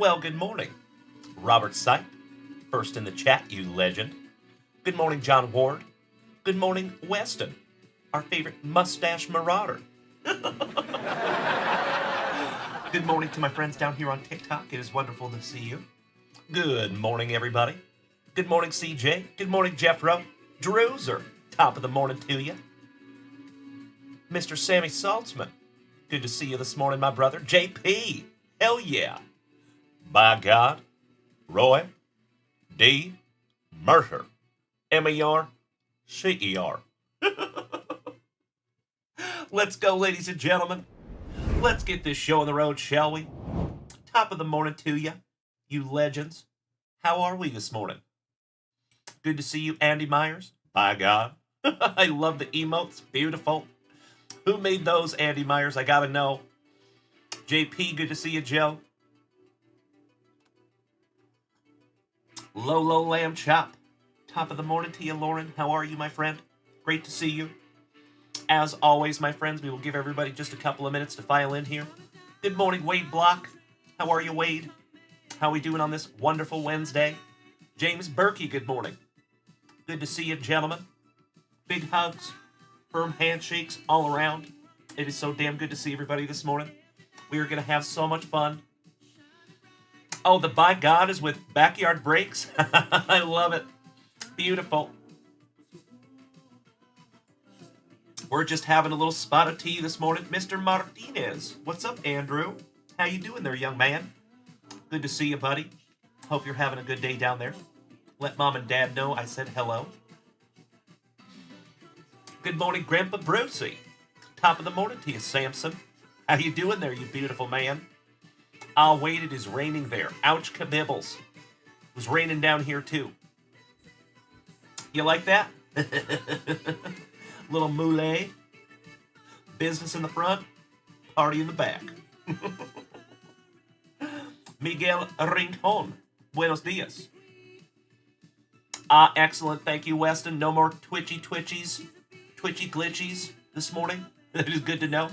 Well, good morning. Robert Sipe, first in the chat, you legend. Good morning, John Ward. Good morning, Weston, our favorite mustache marauder. Good morning to my friends down here on TikTok. It is wonderful to see you. Good morning, everybody. Good morning, CJ. Good morning, Jeffro. Druzer, top of the morning to you. Mr. Sammy Saltzman, good to see you this morning, my brother. JP, hell yeah. By God, Roy, D, Mercer, MER, CER. Let's go, ladies and gentlemen. Let's get this show on the road, shall we? Top of the morning to you, you legends. How are we this morning? Good to see you, Andy Myers. By God. I love the emotes. Beautiful. Who made those, Andy Myers? I gotta know. JP, good to see you, Joe. Lolo Lamb Chop. Top of the morning to you, Lauren. How are you, my friend? Great to see you. As always, my friends, we will give everybody just a couple of minutes to file in here. Good morning, Wade Block. How are you, Wade? How are we doing on this wonderful Wednesday? James Berkey, good morning. Good to see you, gentlemen. Big hugs, firm handshakes all around. It is so damn good to see everybody this morning. We are going to have so much fun. Oh, the by God is with Backyard Breaks. I love it. Beautiful. We're just having a little spot of tea this morning. Mr. Martinez. What's up, Andrew? How you doing there, young man? Good to see you, buddy. Hope you're having a good day down there. Let Mom and Dad know I said hello. Good morning, Grandpa Brucey. Top of the morning to you, Samson. How you doing there, you beautiful man? Ah, wait, it is raining there. Ouch, kabibbles. It was raining down here, too. You like that? Little moulet. Business in the front, party in the back. Miguel Rincon. Buenos dias. Ah, excellent. Thank you, Weston. No more twitchy glitchies this morning. It is good to know.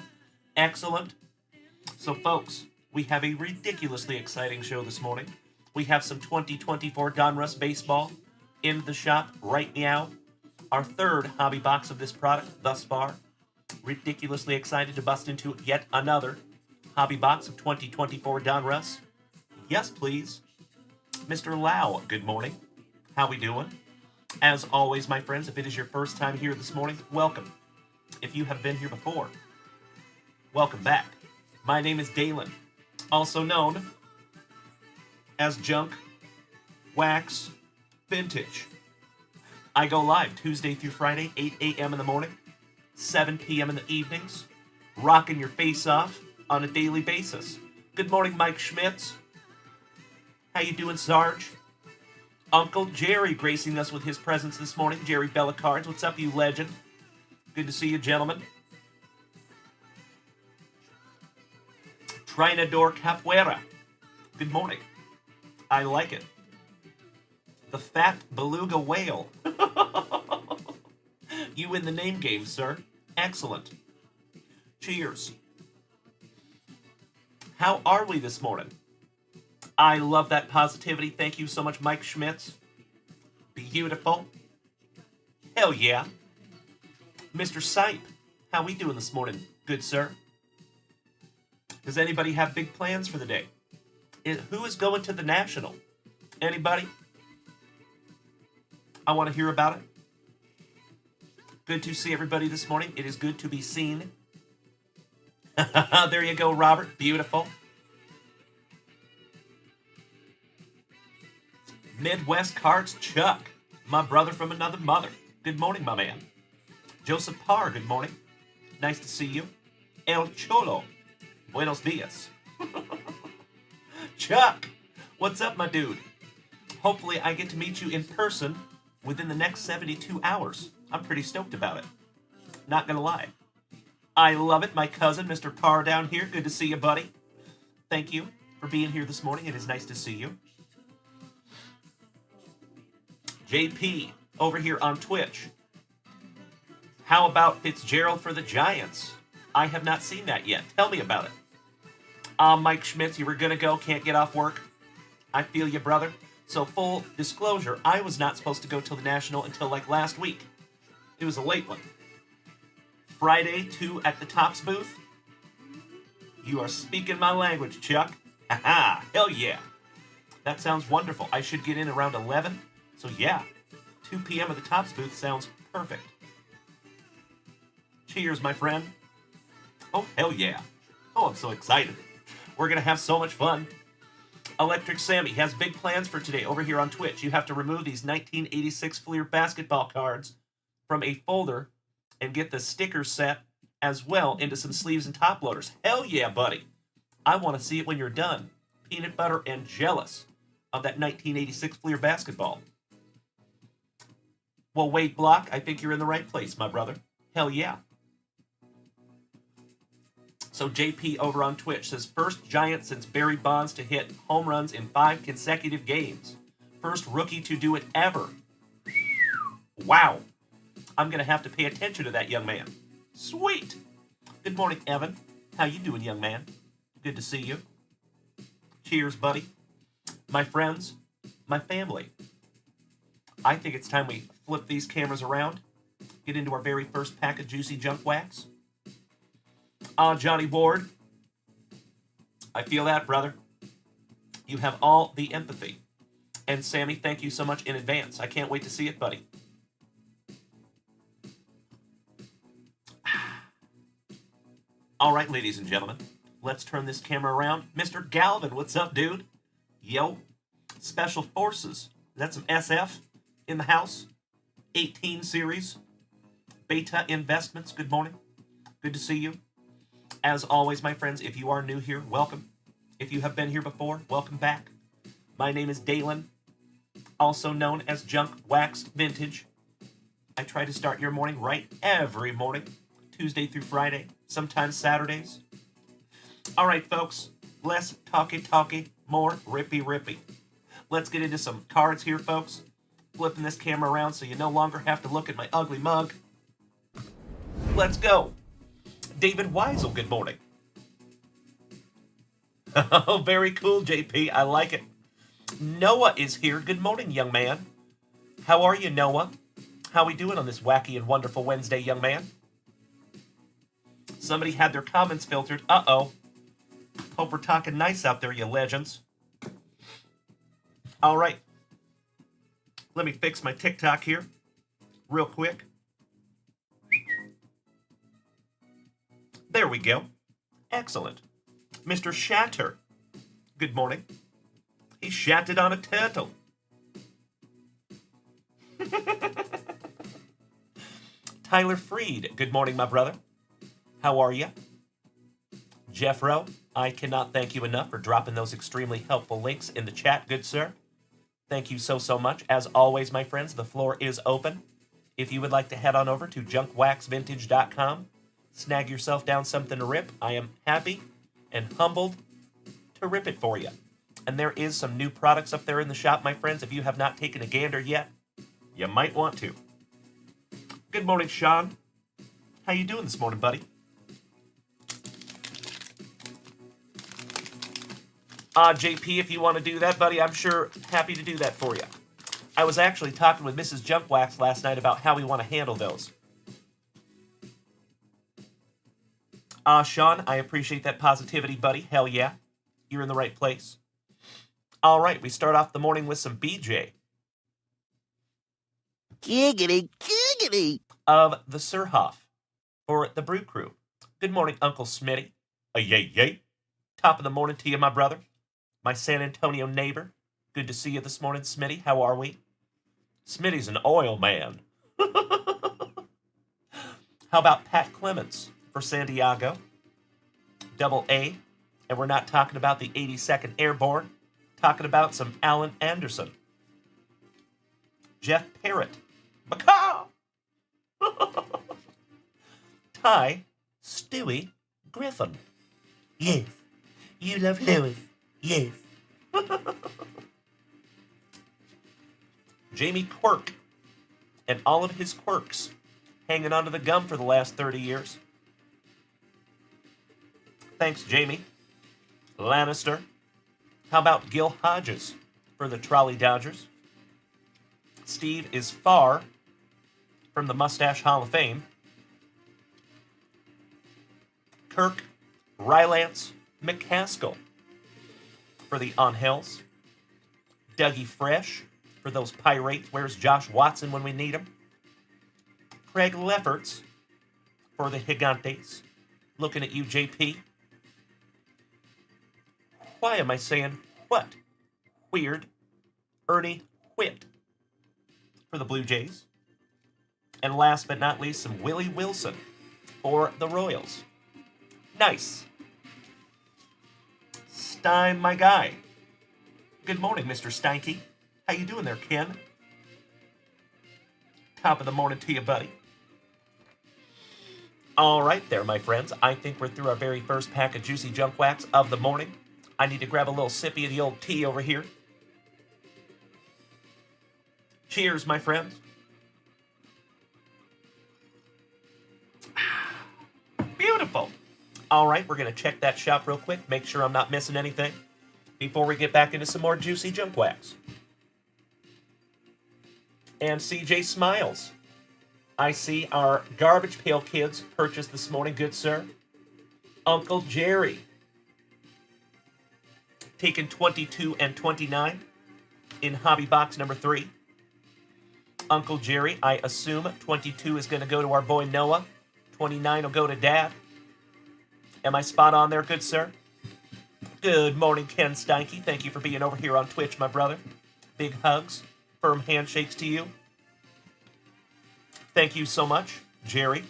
Excellent. So, folks, we have a ridiculously exciting show this morning. We have some 2024 Donruss baseball in the shop right now. Our third hobby box of this product thus far. Ridiculously excited to bust into yet another hobby box of 2024 Donruss. Yes, please. Mr. Lau, good morning. How we doing? As always, my friends, if it is your first time here this morning, welcome. If you have been here before, welcome back. My name is Dalen, also known as JunkWax Vintage. I go live Tuesday through Friday, 8 a.m. in the morning, 7 p.m. in the evenings, rocking your face off on a daily basis. Good morning, Mike Schmitz. How you doing, Sarge? Uncle Jerry gracing us with his presence this morning. Jerry Bellacards, what's up, you legend? Good to see you, gentlemen. Trinador Capoeira. Good morning. I like it. The Fat Beluga Whale. You win the name game, sir. Excellent. Cheers. How are we this morning? I love that positivity. Thank you so much, Mike Schmitz. Beautiful. Hell yeah. Mr. Sipe, how we doing this morning? Good, sir. Does anybody have big plans for the day? Who is going to the National? Anybody? I want to hear about it. Good to see everybody this morning. It is good to be seen. There you go, Robert. Beautiful. Midwest Cards Chuck, my brother from another mother. Good morning, my man. Joseph Parr, good morning. Nice to see you. El Cholo, buenos dias. Chuck, what's up, my dude? Hopefully I get to meet you in person within the next 72 hours. I'm pretty stoked about it. Not gonna lie. I love it, my cousin, Mr. Parr down here. Good to see you, buddy. Thank you for being here this morning. It is nice to see you. JP, over here on Twitch. How about Fitzgerald for the Giants? I have not seen that yet. Tell me about it. Mike Schmitz, you were going to go, can't get off work. I feel you, brother. So full disclosure, I was not supposed to go to the National until like last week. It was a late one. Friday, 2 at the Tops booth. You are speaking my language, Chuck. Haha, hell yeah. That sounds wonderful. I should get in around 11. So yeah, 2 p.m. at the Tops booth sounds perfect. Cheers, my friend. Oh, hell yeah. Oh, I'm so excited. We're going to have so much fun. Electric Sammy has big plans for today over here on Twitch. You have to remove these 1986 Fleer basketball cards from a folder and get the sticker set as well into some sleeves and top loaders. Hell yeah, buddy. I want to see it when you're done. Peanut butter and jealous of that 1986 Fleer basketball. Well, Wade Block, I think you're in the right place, my brother. Hell yeah. So JP over on Twitch says, first Giant since Barry Bonds to hit home runs in 5 consecutive games. First rookie to do it ever. Wow. I'm going to have to pay attention to that young man. Sweet. Good morning, Evan. How you doing, young man? Good to see you. Cheers, buddy. My friends, my family. I think it's time we flip these cameras around, get into our very first pack of juicy junk wax. Johnny Ward, I feel that, brother. You have all the empathy. And Sammy, thank you so much in advance. I can't wait to see it, buddy. All right, ladies and gentlemen, let's turn this camera around. Mr. Galvin, what's up, dude? Yo, Special Forces. That's some SF in the house. 18 series. Beta Investments, good morning. Good to see you. As always, my friends, if you are new here, welcome. If you have been here before, welcome back. My name is Dalen, also known as JunkWax Vintage. I try to start your morning right every morning, Tuesday through Friday, sometimes Saturdays. All right, folks, less talky, more rippy. Let's get into some cards here, folks. Flipping this camera around so you no longer have to look at my ugly mug. Let's go. David Weisel, good morning. Oh, very cool, JP. I like it. Noah is here. Good morning, young man. How are you, Noah? How we doing on this wacky and wonderful Wednesday, young man? Somebody had their comments filtered. Uh-oh. Hope we're talking nice out there, you legends. All right. Let me fix my TikTok here real quick. There we go. Excellent. Mr. Shatter. Good morning. He shattered on a turtle. Tyler Freed. Good morning, my brother. How are you? Jeffro, I cannot thank you enough for dropping those extremely helpful links in the chat, good sir. Thank you so much. As always, my friends, the floor is open. If you would like to head on over to junkwaxvintage.com, snag yourself down something to rip, I am happy and humbled to rip it for you. And there is some new products up there in the shop, my friends. If you have not taken a gander yet, you might want to. Good morning, Sean. How you doing this morning, buddy? JP, if you want to do that, buddy, I'm sure happy to do that for you. I was actually talking with Mrs. Junkwax last night about how we want to handle those. Sean, I appreciate that positivity, buddy. Hell yeah. You're in the right place. All right, we start off the morning with some BJ. Giggity. Of the Surhoff for the Brew Crew. Good morning, Uncle Smitty. Yay. Top of the morning to you, my brother. My San Antonio neighbor. Good to see you this morning, Smitty. How are we? Smitty's an oil man. How about Pat Clements for San Diego? Double A. And we're not talking about the 82nd Airborne. Talking about some Alan Anderson. Jeff Parrott. Macaw! Ty Stewie Griffin. Yes. You love Lewis. Yes. Jamie Quirk and all of his quirks hanging onto the gum for the last 30 years. Thanks, Jamie. Lannister. How about Gil Hodges for the Trolley Dodgers? Steve is far from the Mustache Hall of Fame. Kirk Rylance McCaskill for the Angels. Dougie Fresh for those Pirates. Where's Josh Watson when we need him? Craig Lefferts for the Gigantes. Looking at you, JP. Why am I saying what? Weird. Ernie Whitt for the Blue Jays. And last but not least, some Willie Wilson for the Royals. Nice. Stein, my guy. Good morning, Mr. Steinke. How you doing there, Ken? Top of the morning to you, buddy. All right there, my friends. I think we're through our very first pack of juicy junk wax of the morning. I need to grab a little sippy of the old tea over here. Cheers, my friends. Beautiful. All right, we're going to check that shop real quick, make sure I'm not missing anything before we get back into some more juicy junk wax. And CJ smiles. I see our Garbage Pail Kids purchased this morning, good sir. Uncle Jerry taking 22 and 29 in hobby box number 3. Uncle Jerry, I assume 22 is going to go to our boy Noah. 29 will go to Dad. Am I spot on there, good sir? Good morning, Ken Steinke. Thank you for being over here on Twitch, my brother. Big hugs, firm handshakes to you. Thank you so much, Jerry.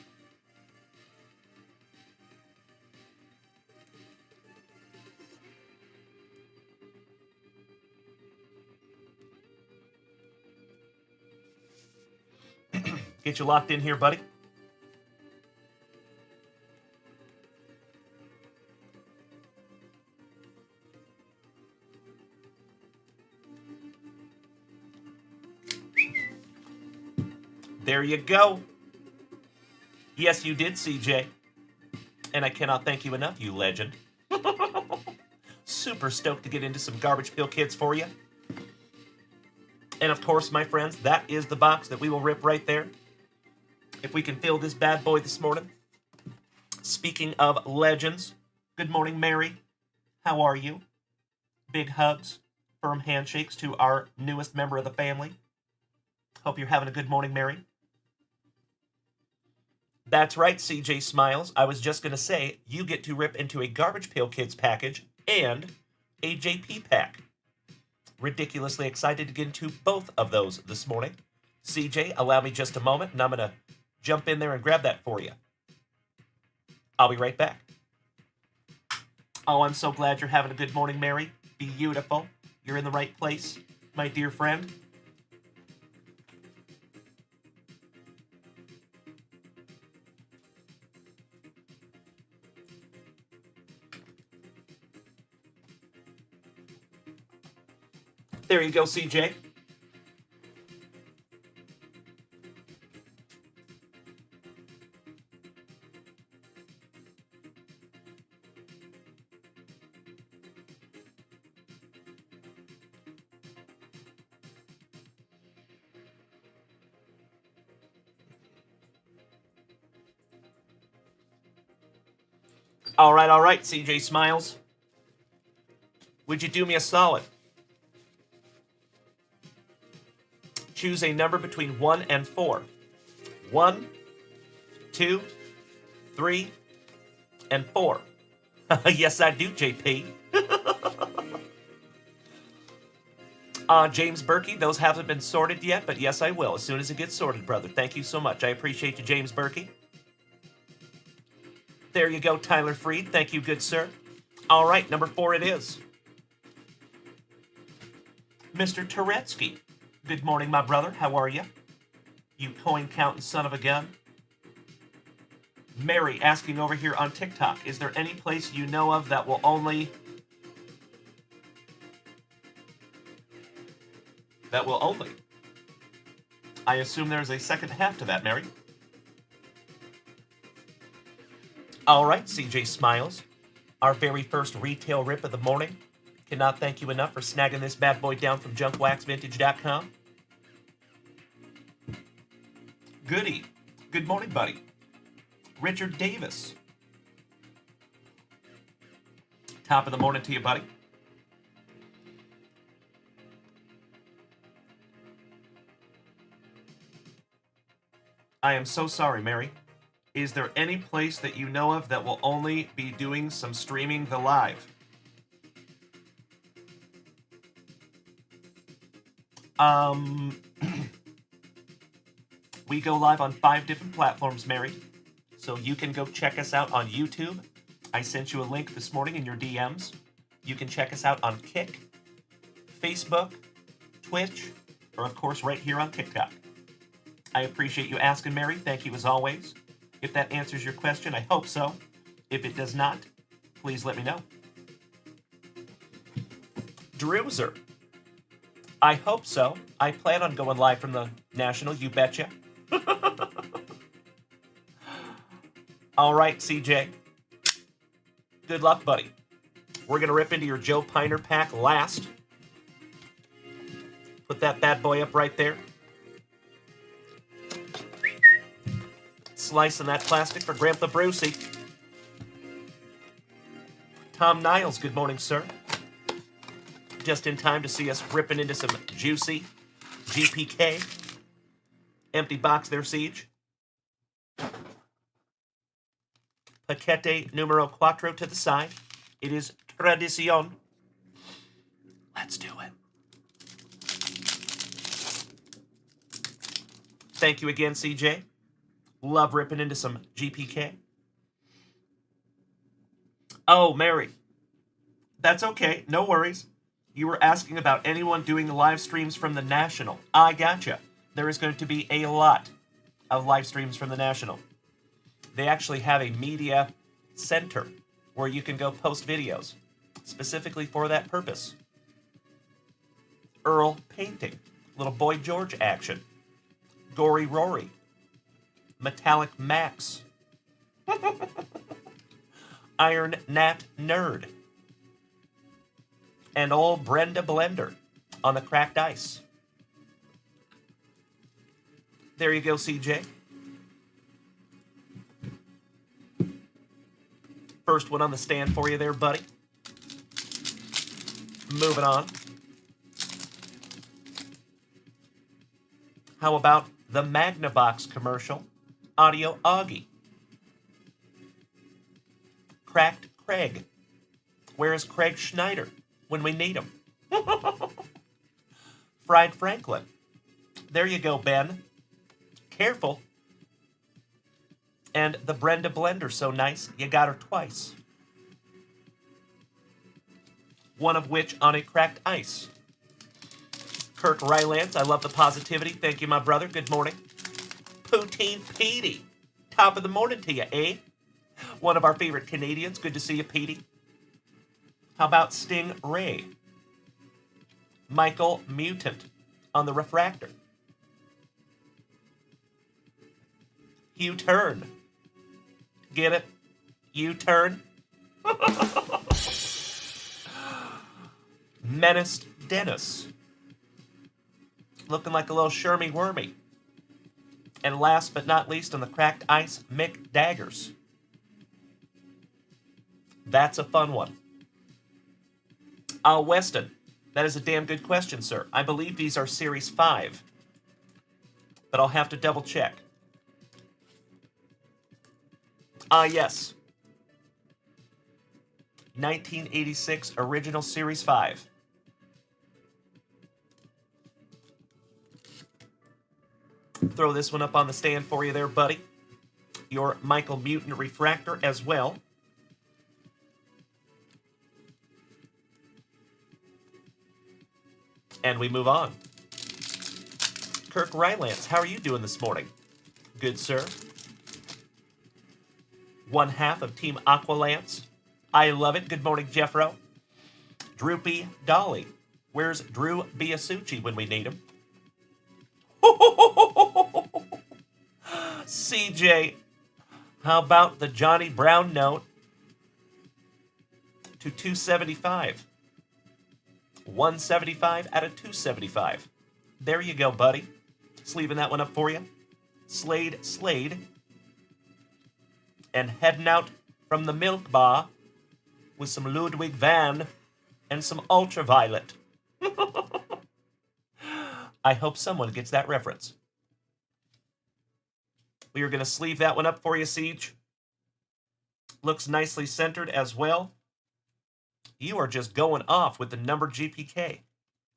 Get you locked in here, buddy. There you go. Yes, you did, CJ. And I cannot thank you enough, you legend. Super stoked to get into some Garbage Pail Kids for you. And of course, my friends, that is the box that we will rip right there. If we can fill this bad boy this morning. Speaking of legends, good morning, Mary. How are you? Big hugs, firm handshakes to our newest member of the family. Hope you're having a good morning, Mary. That's right, CJ Smiles. I was just going to say, you get to rip into a Garbage Pail Kids package and a JP pack. Ridiculously excited to get into both of those this morning. CJ, allow me just a moment, and I'm going to jump in there and grab that for you. I'll be right back. Oh, I'm so glad you're having a good morning, Mary. Beautiful. You're in the right place, my dear friend. There you go, CJ. All right, CJ Smiles. Would you do me a solid? Choose a number between 1 and 4. 1, 2, 3, and 4. Yes, I do, JP. James Berkey, those haven't been sorted yet, but yes, I will as soon as it gets sorted, brother. Thank you so much. I appreciate you, James Berkey. There you go, Tyler Freed. Thank you, good sir. All right, number 4 it is. Mr. Turetsky. Good morning, my brother. How are you? You coin-counting son of a gun. Mary asking over here on TikTok, is there any place you know of that will only... I assume there's a second half to that, Mary. All right, CJ Smiles. Our very first retail rip of the morning Cannot thank you enough for snagging this bad boy down from junkwaxvintage.com. Goody. Good morning, buddy. Richard Davis. Top of the morning to you, buddy. I am so sorry, Mary. Is there any place that you know of that will only be doing some streaming the live? We go live on 5 different platforms, Mary. So you can go check us out on YouTube. I sent you a link this morning in your DMs. You can check us out on Kick, Facebook, Twitch, or of course right here on TikTok. I appreciate you asking, Mary. Thank you as always. If that answers your question, I hope so. If it does not, please let me know. Drewzer. I hope so. I plan on going live from the National, you betcha. All right, CJ. Good luck, buddy. We're going to rip into your Joe Piner pack last. Put that bad boy up right there. Slicing that plastic for Grandpa Brucey. Tom Niles, good morning, sir. Just in time to see us ripping into some juicy GPK. Empty box there, Siege. Paquete numero cuatro to the side. It is tradición. Let's do it. Thank you again, CJ. Love ripping into some GPK. Oh, Mary. That's okay. No worries. You were asking about anyone doing live streams from the National. I gotcha. There is going to be a lot of live streams from the National. They actually have a media center where you can go post videos specifically for that purpose. Earl Painting, little Boy George action, Gory Rory, Metallic Max, Iron Nat Nerd, and old Brenda Blender on the cracked ice. There you go, CJ. First one on the stand for you there, buddy. Moving on. How about the Magnavox commercial? Audio Augie. Cracked Craig. Where is Craig Schneider when we need him? Fried Franklin. There you go, Ben. Careful. And the Brenda Blender, so nice, you got her twice. One of which on a cracked ice. Kirk Rylance, I love the positivity. Thank you, my brother. Good morning. Poutine Petey. Top of the morning to you, eh? One of our favorite Canadians. Good to see you, Petey. How about Sting Ray? Michael Mutant on the refractor. U-turn. Get it? U-turn. Menaced Dennis. Looking like a little Shermy Wormy. And last but not least on the cracked ice, Mick Daggers. That's a fun one. Weston. That is a damn good question, sir. I believe these are Series 5. But I'll have to double check. Yes. 1986 original Series 5. Throw this one up on the stand for you there, buddy. Your Michael Mutant refractor as well. And we move on. Kirk Rylance, how are you doing this morning? Good, sir. One half of Team Aqualance. I love it. Good morning, Jeffro. Droopy Dolly. Where's Drew Biasucci when we need him? CJ, how about the Johnny Brown note to 275? 175 out of 275. There you go, buddy. Sleeving that one up for you. Slade. And heading out from the milk bar with some Ludwig van and some ultraviolet. I hope someone gets that reference. We are going to sleeve that one up for you, Siege. Looks nicely centered as well. You are just going off with the numbered GPK.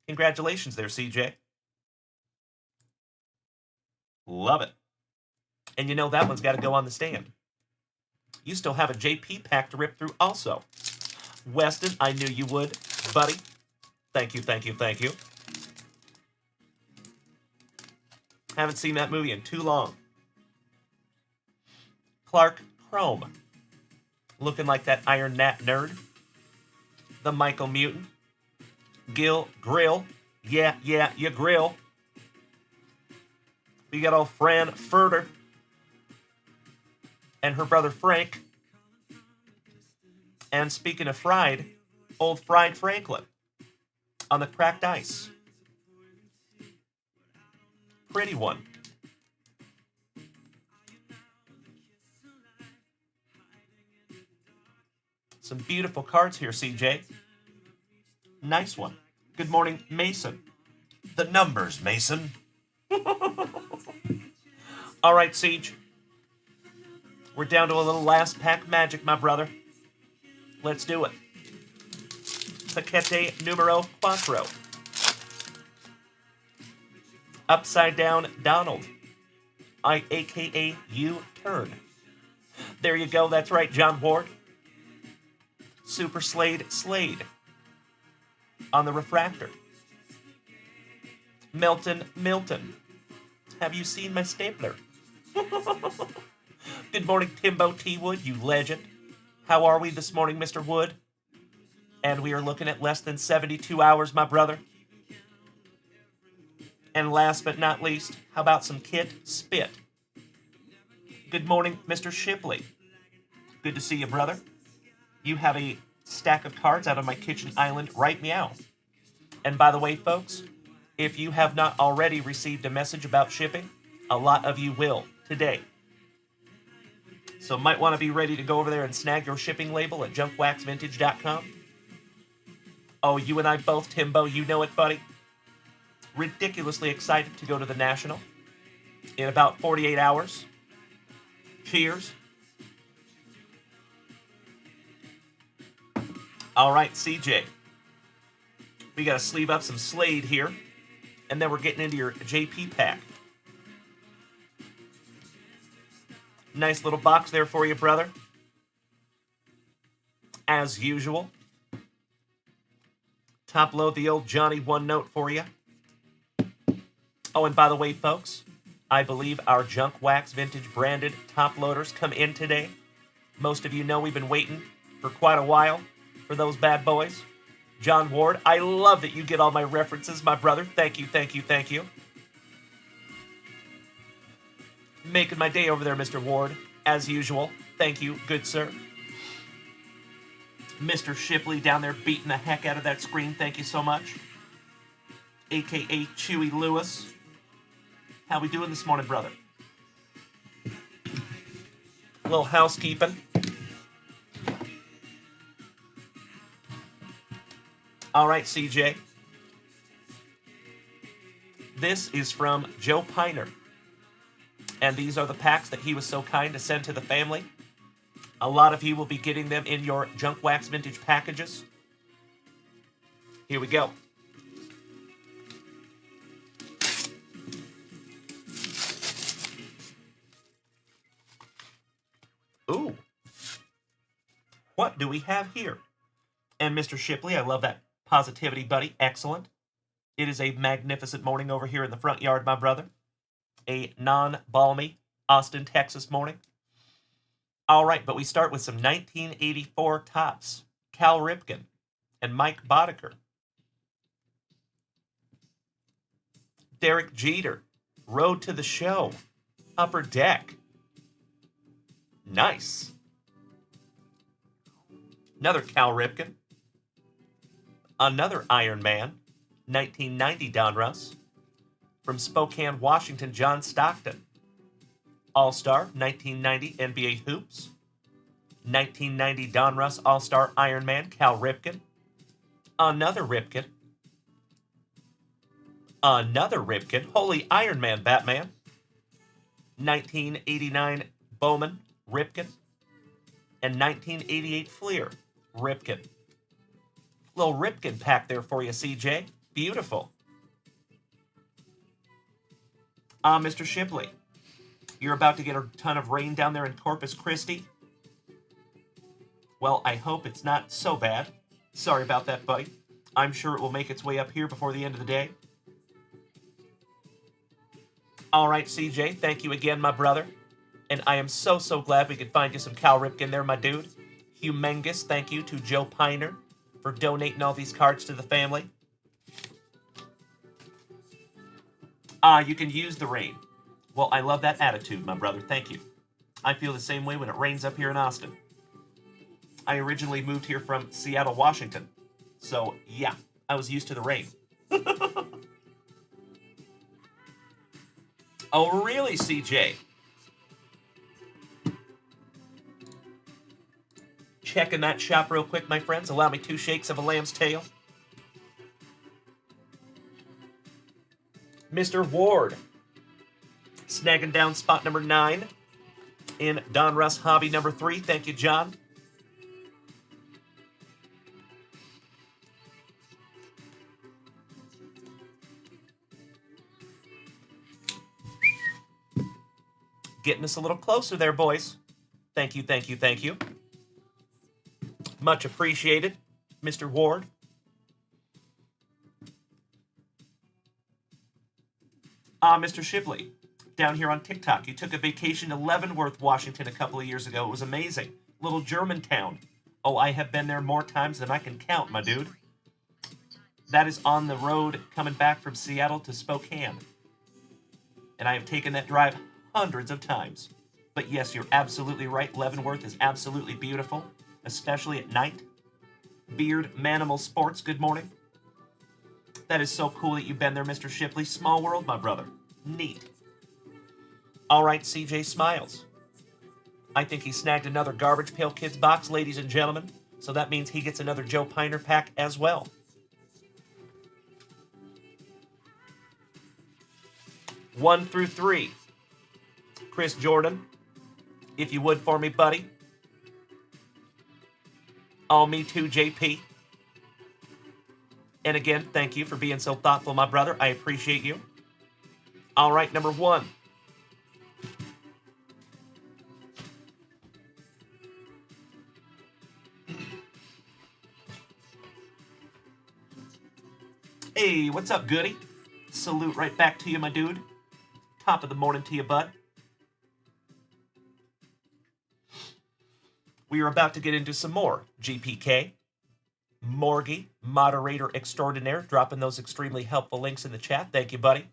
Congratulations there, CJ. Love it. And you know that one's got to go on the stand. You still have a JP pack to rip through also. Weston, I knew you would, buddy. Thank you. Haven't seen that movie in too long. Clark Chrome. Looking like that Iron Nat nerd. The Michael Mutant. Gil Grill. Yeah, you grill. We got old Fran Furter. And her brother Frank. And speaking of fried, old Fried Franklin. On the cracked ice. Pretty one. Some beautiful cards here, CJ. Nice one. Good morning, Mason. The numbers, Mason. All right, Siege. We're down to a little last pack magic, my brother. Let's do it. Paquete numero cuatro. Upside down Donald. AKA U-turn. There you go. That's right, John Ward. Super Slade. On the refractor. Milton. Have you seen my stapler? Good morning, Timbo T. Wood, you legend. How are we this morning, Mr. Wood? And we are looking at less than 72 hours, my brother. And last but not least, how about some Kit Spit? Good morning, Mr. Shipley. Good to see you, brother. You have a stack of cards out on my kitchen island right meow. And by the way, folks, if you have not already received a message about shipping, a lot of you will today. So might want to be ready to go over there and snag your shipping label at junkwaxvintage.com. Oh, you and I both, Timbo, you know it, buddy. Ridiculously excited to go to the National in about 48 hours. Cheers. All right, CJ. We got to sleeve up some Slade here, and then we're getting into your JP pack. Nice little box there for you, brother. As usual. Top load the old Johnny one note for you. Oh, and by the way, folks, I believe our Junk Wax Vintage branded top loaders come in today. Most of you know we've been waiting for quite a while for those bad boys. John Ward, I love that you get all my references, my brother. Thank you. Making my day over there, Mr. Ward, as usual. Thank you, good sir. Mr. Shipley down there beating the heck out of that screen. Thank you so much. AKA Chewy Lewis. How we doing this morning, brother? A little housekeeping. All right, CJ. This is from Joe Piner. And these are the packs that he was so kind to send to the family. A lot of you will be getting them in your Junk Wax Vintage packages. Here we go. Ooh. What do we have here? And Mr. Shipley, I love that positivity, buddy. Excellent. It is a magnificent morning over here in the front yard, my brother. A non-balmy Austin, Texas morning. All right, but we start with some 1984 tops. Cal Ripken and Mike Boddicker. Derek Jeter, Road to the Show, Upper Deck. Nice. Another Cal Ripken. Another Iron Man, 1990 Donruss. From Spokane, Washington, John Stockton. All-Star, 1990 NBA Hoops. 1990 Donruss All-Star Iron Man, Cal Ripken. Another Ripken. Another Ripken. Holy Iron Man, Batman. 1989 Bowman, Ripken. And 1988 Fleer, Ripken. Little Ripken pack there for you, CJ. Beautiful. Mr. Shipley, you're about to get a ton of rain down there in Corpus Christi. Well, I hope it's not so bad. Sorry about that, buddy. I'm sure it will make its way up here before the end of the day. All right, CJ, thank you again, my brother. And I am so glad we could find you some Cal Ripken there, my dude. Humongous thank you to Joe Piner for donating all these cards to the family. You can use the rain. Well, I love that attitude, my brother. Thank you. I feel the same way when it rains up here in Austin. I originally moved here from Seattle, Washington. So, yeah, I was used to the rain. Oh, really, CJ? Checking that shop real quick, my friends. Allow me 2 shakes of a lamb's tail. Mr. Ward, snagging down spot number 9 in Donruss Hobby number 3. Thank you, John. Getting us a little closer there, boys. Thank you, thank you, thank you. Much appreciated, Mr. Ward. Mr. Shipley, down here on TikTok, you took a vacation to Leavenworth, Washington a couple of years ago. It was amazing. Little German town. Oh, I have been there more times than I can count, my dude. That is on the road coming back from Seattle to Spokane. And I have taken that drive hundreds of times. But yes, you're absolutely right. Leavenworth is absolutely beautiful, especially at night. Beard Manimal Sports, good morning. That is so cool that you've been there, Mr. Shipley. Small world, my brother. Neat. All right, CJ Smiles. I think he snagged another Garbage Pail Kids box, ladies and gentlemen. So that means he gets another Joe Piner pack as well. One through 3. Chris Jordan, if you would for me, buddy. Oh, me too, JP. And again, thank you for being so thoughtful, my brother. I appreciate you. All right, number 1. Hey, what's up, Goody? Salute right back to you, my dude. Top of the morning to you, bud. We are about to get into some more GPK. Morgie, moderator extraordinaire, dropping those extremely helpful links in the chat. Thank you, buddy.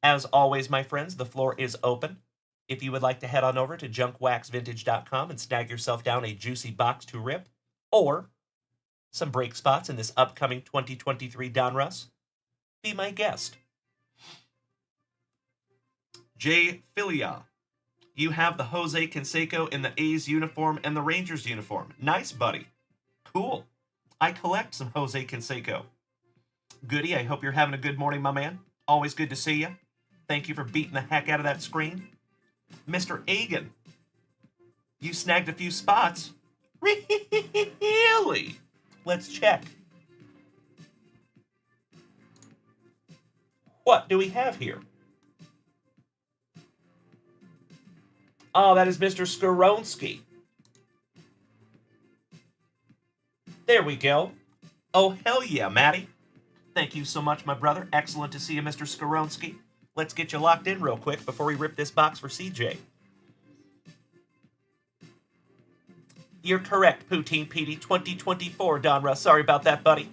As always, my friends, the floor is open. If you would like to head on over to junkwaxvintage.com and snag yourself down a juicy box to rip, or some break spots in this upcoming 2023 Donruss, be my guest. Jay Filia, you have the Jose Canseco in the A's uniform and the Rangers uniform. Nice, buddy. Cool. I collect some Jose Canseco. Goody, I hope you're having a good morning, my man. Always good to see you. Thank you for beating the heck out of that screen. Mr. Agan, you snagged a few spots. Really? Let's check. What do we have here? Oh, that is Mr. Skoronsky. There we go. Oh, hell yeah, Matty. Thank you so much, my brother. Excellent to see you, Mr. Skoronsky. Let's get you locked in real quick before we rip this box for CJ. You're correct, Poutine Petey. 2024, Donruss. Sorry about that, buddy.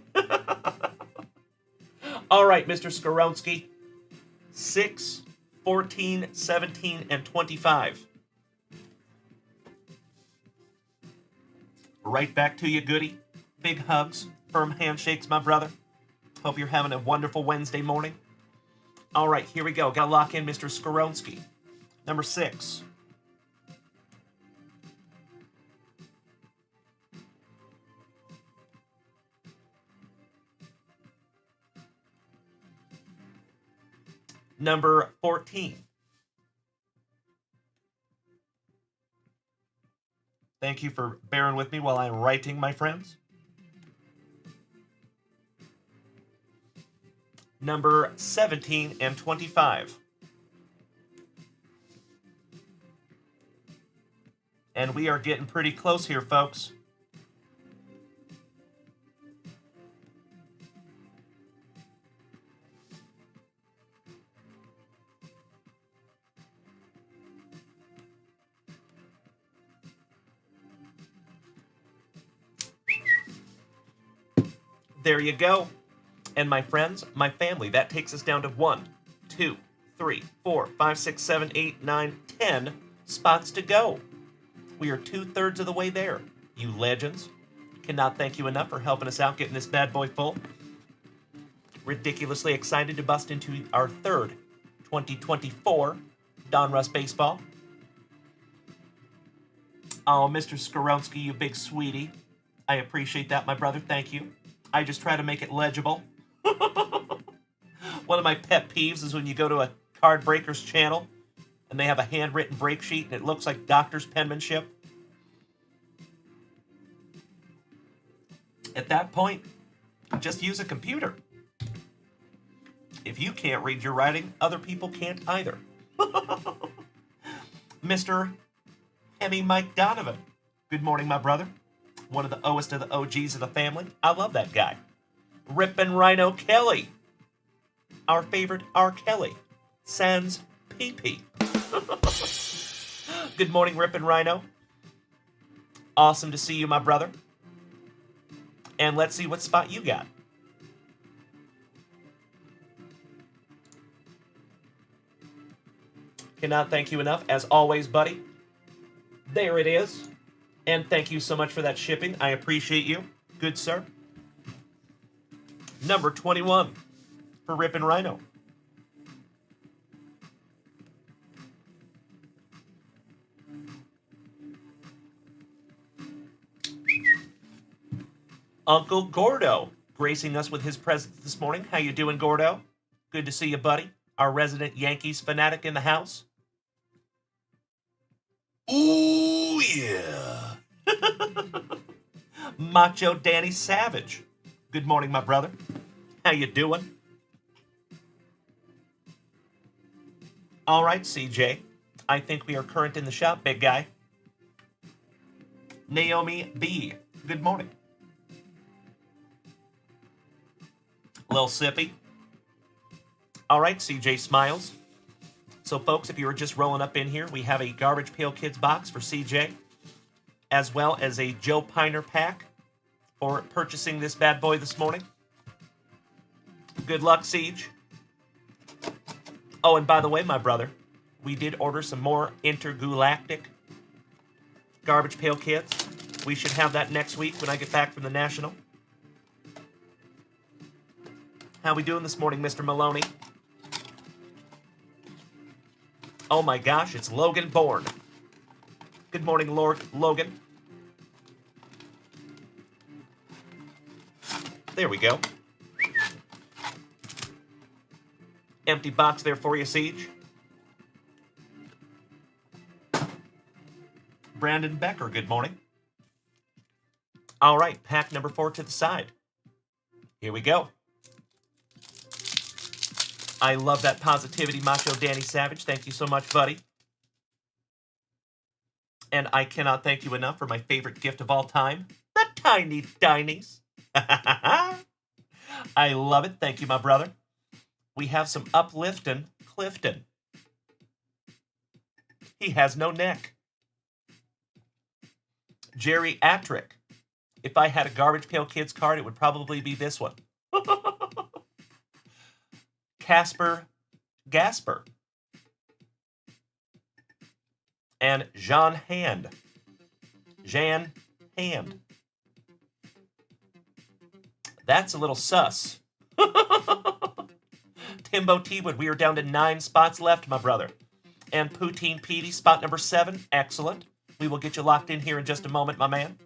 All right, Mr. Skoronsky. 6, 14, 17, and 25. Right back to you, Goody. Big hugs. Firm handshakes, my brother. Hope you're having a wonderful Wednesday morning. All right, here we go. Gotta lock in Mr. Skoronsky. Number 6. Number 14. Thank you for bearing with me while I'm writing, my friends. Number 17 and 25. And we are getting pretty close here, folks. There you go. And my friends, my family, that takes us down to 1, 2, 3, 4, 5, 6, 7, 8, 9, 10 spots to go. We are 2/3 of the way there. You legends. Cannot thank you enough for helping us out getting this bad boy full. Ridiculously excited to bust into our third 2024 Donruss Baseball. Oh, Mr. Skoronsky, you big sweetie. I appreciate that, my brother. Thank you. I just try to make it legible. One of my pet peeves is when you go to a Card Breakers channel and they have a handwritten break sheet and it looks like doctor's penmanship. At that point, just use a computer. If you can't read your writing, other people can't either. Mr. Hemi Mike Donovan. Good morning, my brother. One of the oest of the OGs of the family. I love that guy. Rippin' Rhino Kelly. Our favorite R. Kelly. Sans PP. Good morning, Rippin' Rhino. Awesome to see you, my brother. And let's see what spot you got. Cannot thank you enough, as always, buddy. There it is. And thank you so much for that shipping. I appreciate you. Good, sir. Number 21 for Rippin' Rhino. Uncle Gordo gracing us with his presence this morning. How you doing, Gordo? Good to see you, buddy. Our resident Yankees fanatic in the house. Ooh, yeah. Macho Danny Savage. Good morning, my brother. How you doing? All right, CJ. I think we are current in the shop, big guy. Naomi B. Good morning. Lil Sippy. All right, CJ Smiles. So, folks, if you were just rolling up in here, we have a Garbage Pail Kids box for CJ, as well as a Joe Piner pack for purchasing this bad boy this morning. Good luck, Siege. Oh, and by the way, my brother, we did order some more intergalactic Garbage Pail Kids. We should have that next week when I get back from the National. How we doing this morning, Mr. Maloney? Oh my gosh, it's Logan Bourne. Good morning, Lord Logan. There we go. Empty box there for you, Siege. Brandon Becker, good morning. All right, pack number 4 to the side. Here we go. I love that positivity, Macho Danny Savage. Thank you so much, buddy. And I cannot thank you enough for my favorite gift of all time, the Tiny Tinies. I love it. Thank you, my brother. We have some uplifting Clifton. He has no neck. Jerry Attrick. If I had a Garbage Pail Kids card, it would probably be this one. Casper Gasper. And Jean Hand. Jan Hand. That's a little sus. Timbo T-Wood, we are down to 9 spots left, my brother. And Poutine Petey, spot number 7. Excellent. We will get you locked in here in just a moment, my man.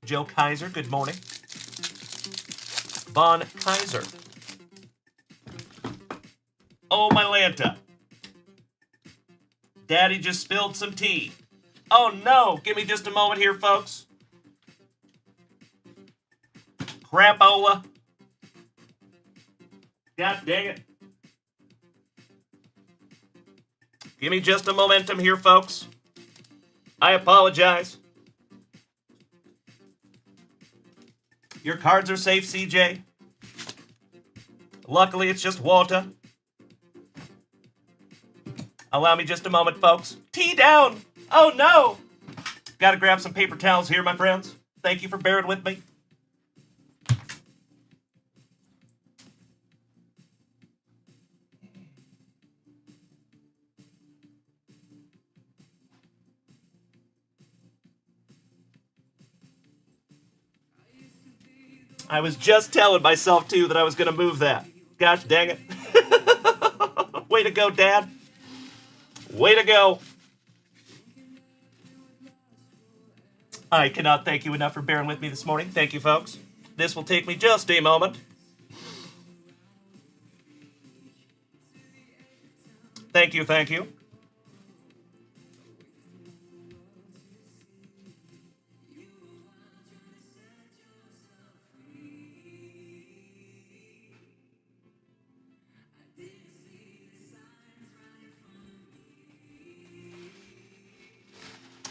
Joe Kaiser, good morning. Von Kaiser. Oh, my Lanta. Daddy just spilled some tea. Oh, no. Give me just a moment here, folks. Crapola. God dang it. Give me just a momentum here, folks. I apologize. Your cards are safe, CJ. Luckily, it's just Walter. Allow me just a moment, folks. Tea down! Oh, no! Gotta grab some paper towels here, my friends. Thank you for bearing with me. I was just telling myself, too, that I was going to move that. Gosh dang it. Way to go, Dad. Way to go. I cannot thank you enough for bearing with me this morning. Thank you, folks. This will take me just a moment. Thank you, thank you.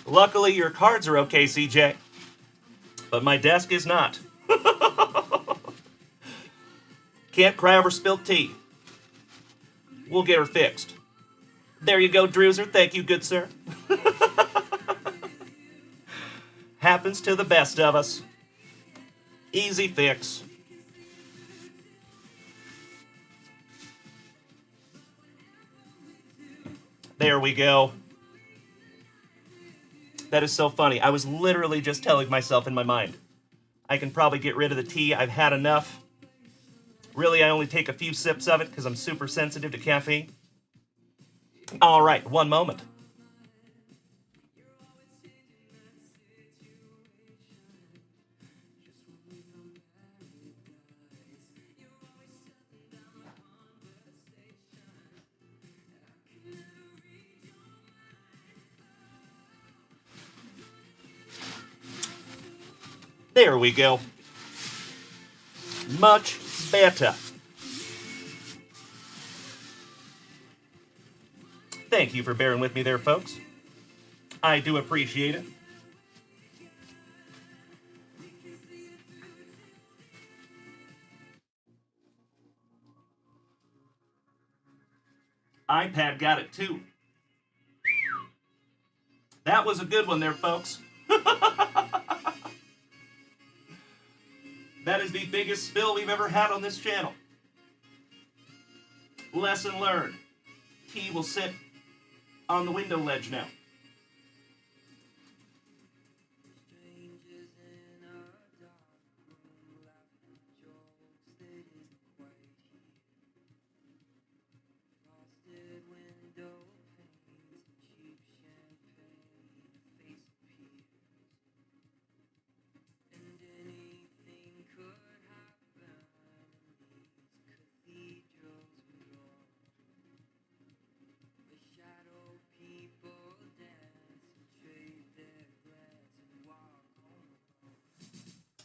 Luckily, your cards are okay, CJ. But my desk is not. Can't cry over spilt tea. We'll get her fixed. There you go, Drewser. Thank you, good sir. Happens to the best of us. Easy fix. There we go. That is so funny. I was literally just telling myself in my mind, I can probably get rid of the tea. I've had enough. Really, I only take a few sips of it because I'm super sensitive to caffeine. All right, one moment. There we go. Much better. Thank you for bearing with me there, folks. I do appreciate it. iPad got it too. That was a good one there, folks. That is the biggest spill we've ever had on this channel. Lesson learned. Tea will sit on the window ledge now.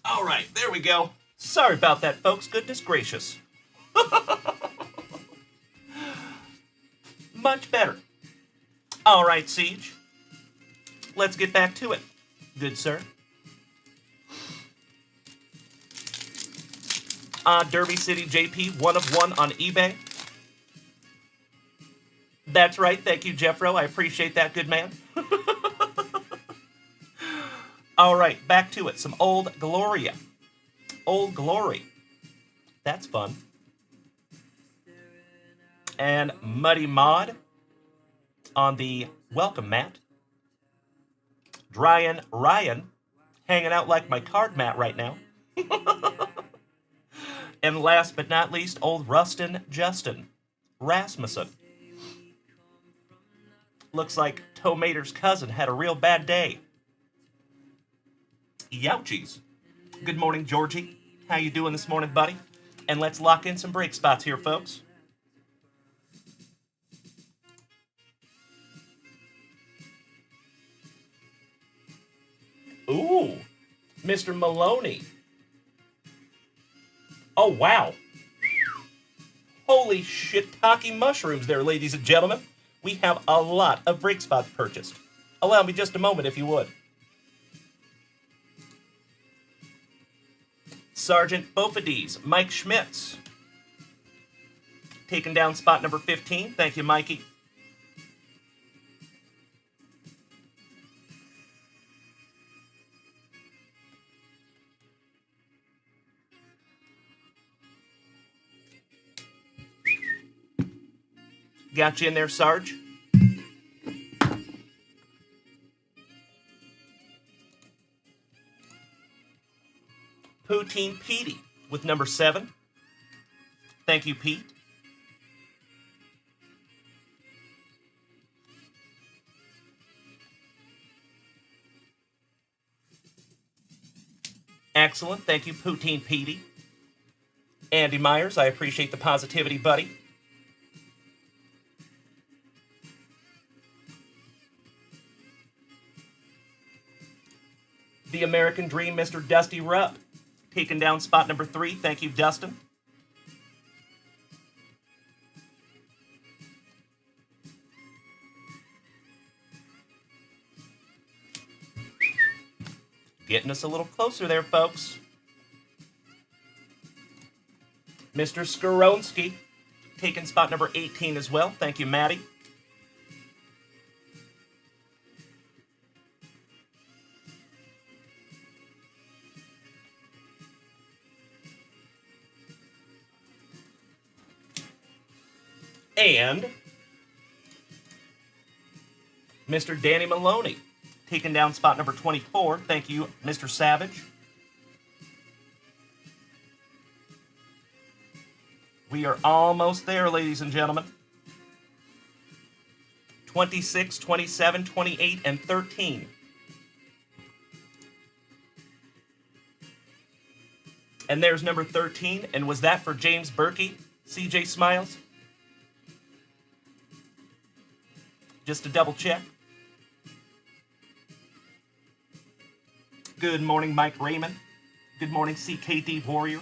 All right, there we go. Sorry about that, folks. Goodness gracious. Much better. All right, Siege. Let's get back to it. Good sir. Derby City JP, 1 of 1 on eBay. That's right. Thank you, Jeffro. I appreciate that, good man. All right, back to it. Some Old Gloria. Old Glory. That's fun. And Muddy Mod on the welcome mat. Dryan Ryan hanging out like my card mat right now. And last but not least, old Rustin Justin Rasmussen. Looks like Tomater's cousin had a real bad day. Youchies. Good morning, Georgie. How you doing this morning, buddy? And let's lock in some break spots here, folks. Ooh, Mr. Maloney. Oh, wow. Holy shiitake mushrooms there, ladies and gentlemen. We have a lot of break spots purchased. Allow me just a moment, if you would. Sergeant Bofades, Mike Schmitz. Taking down spot number 15. Thank you, Mikey. Got you in there, Sarge. Poutine Petey with number 7. Thank you, Pete. Excellent. Thank you, Poutine Petey. Andy Myers, I appreciate the positivity, buddy. The American Dream, Mr. Dusty Rupp. Taking down spot number 3. Thank you, Dustin. Getting us a little closer there, folks. Mr. Skoronsky. Taking spot number 18 as well. Thank you, Maddie. And Mr. Danny Maloney, taking down spot number 24. Thank you, Mr. Savage. We are almost there, ladies and gentlemen. 26, 27, 28, and 13. And there's number 13. And was that for James Berkey? CJ Smiles? Just to double check. Good morning, Mike Raymond. Good morning, CKD Warrior.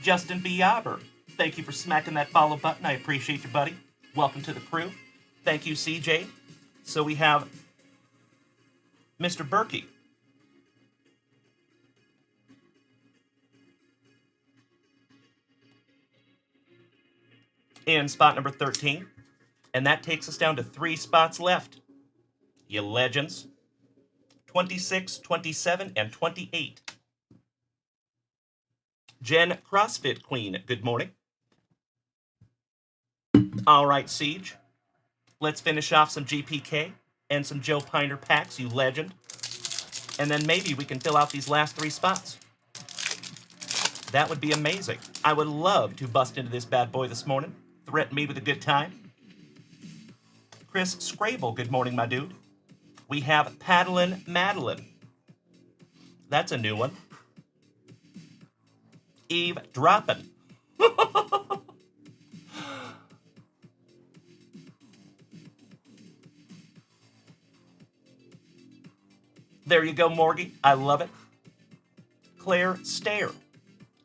Justin B. Yobber. Thank you for smacking that follow button. I appreciate you, buddy. Welcome to the crew. Thank you, CJ. So we have Mr. Berkey. In spot number 13. And that takes us down to 3 spots left. You legends. 26, 27, and 28. Jen CrossFit Queen, good morning. All right, Siege. Let's finish off some GPK and some Joe Piner packs, you legend. And then maybe we can fill out these last 3 spots. That would be amazing. I would love to bust into this bad boy this morning. Threaten me with a good time. Chris Scrable, good morning, my dude. We have Paddlin' Madeline. That's a new one. Eve Droppin'. There you go, Morgie. I love it. Claire Stare.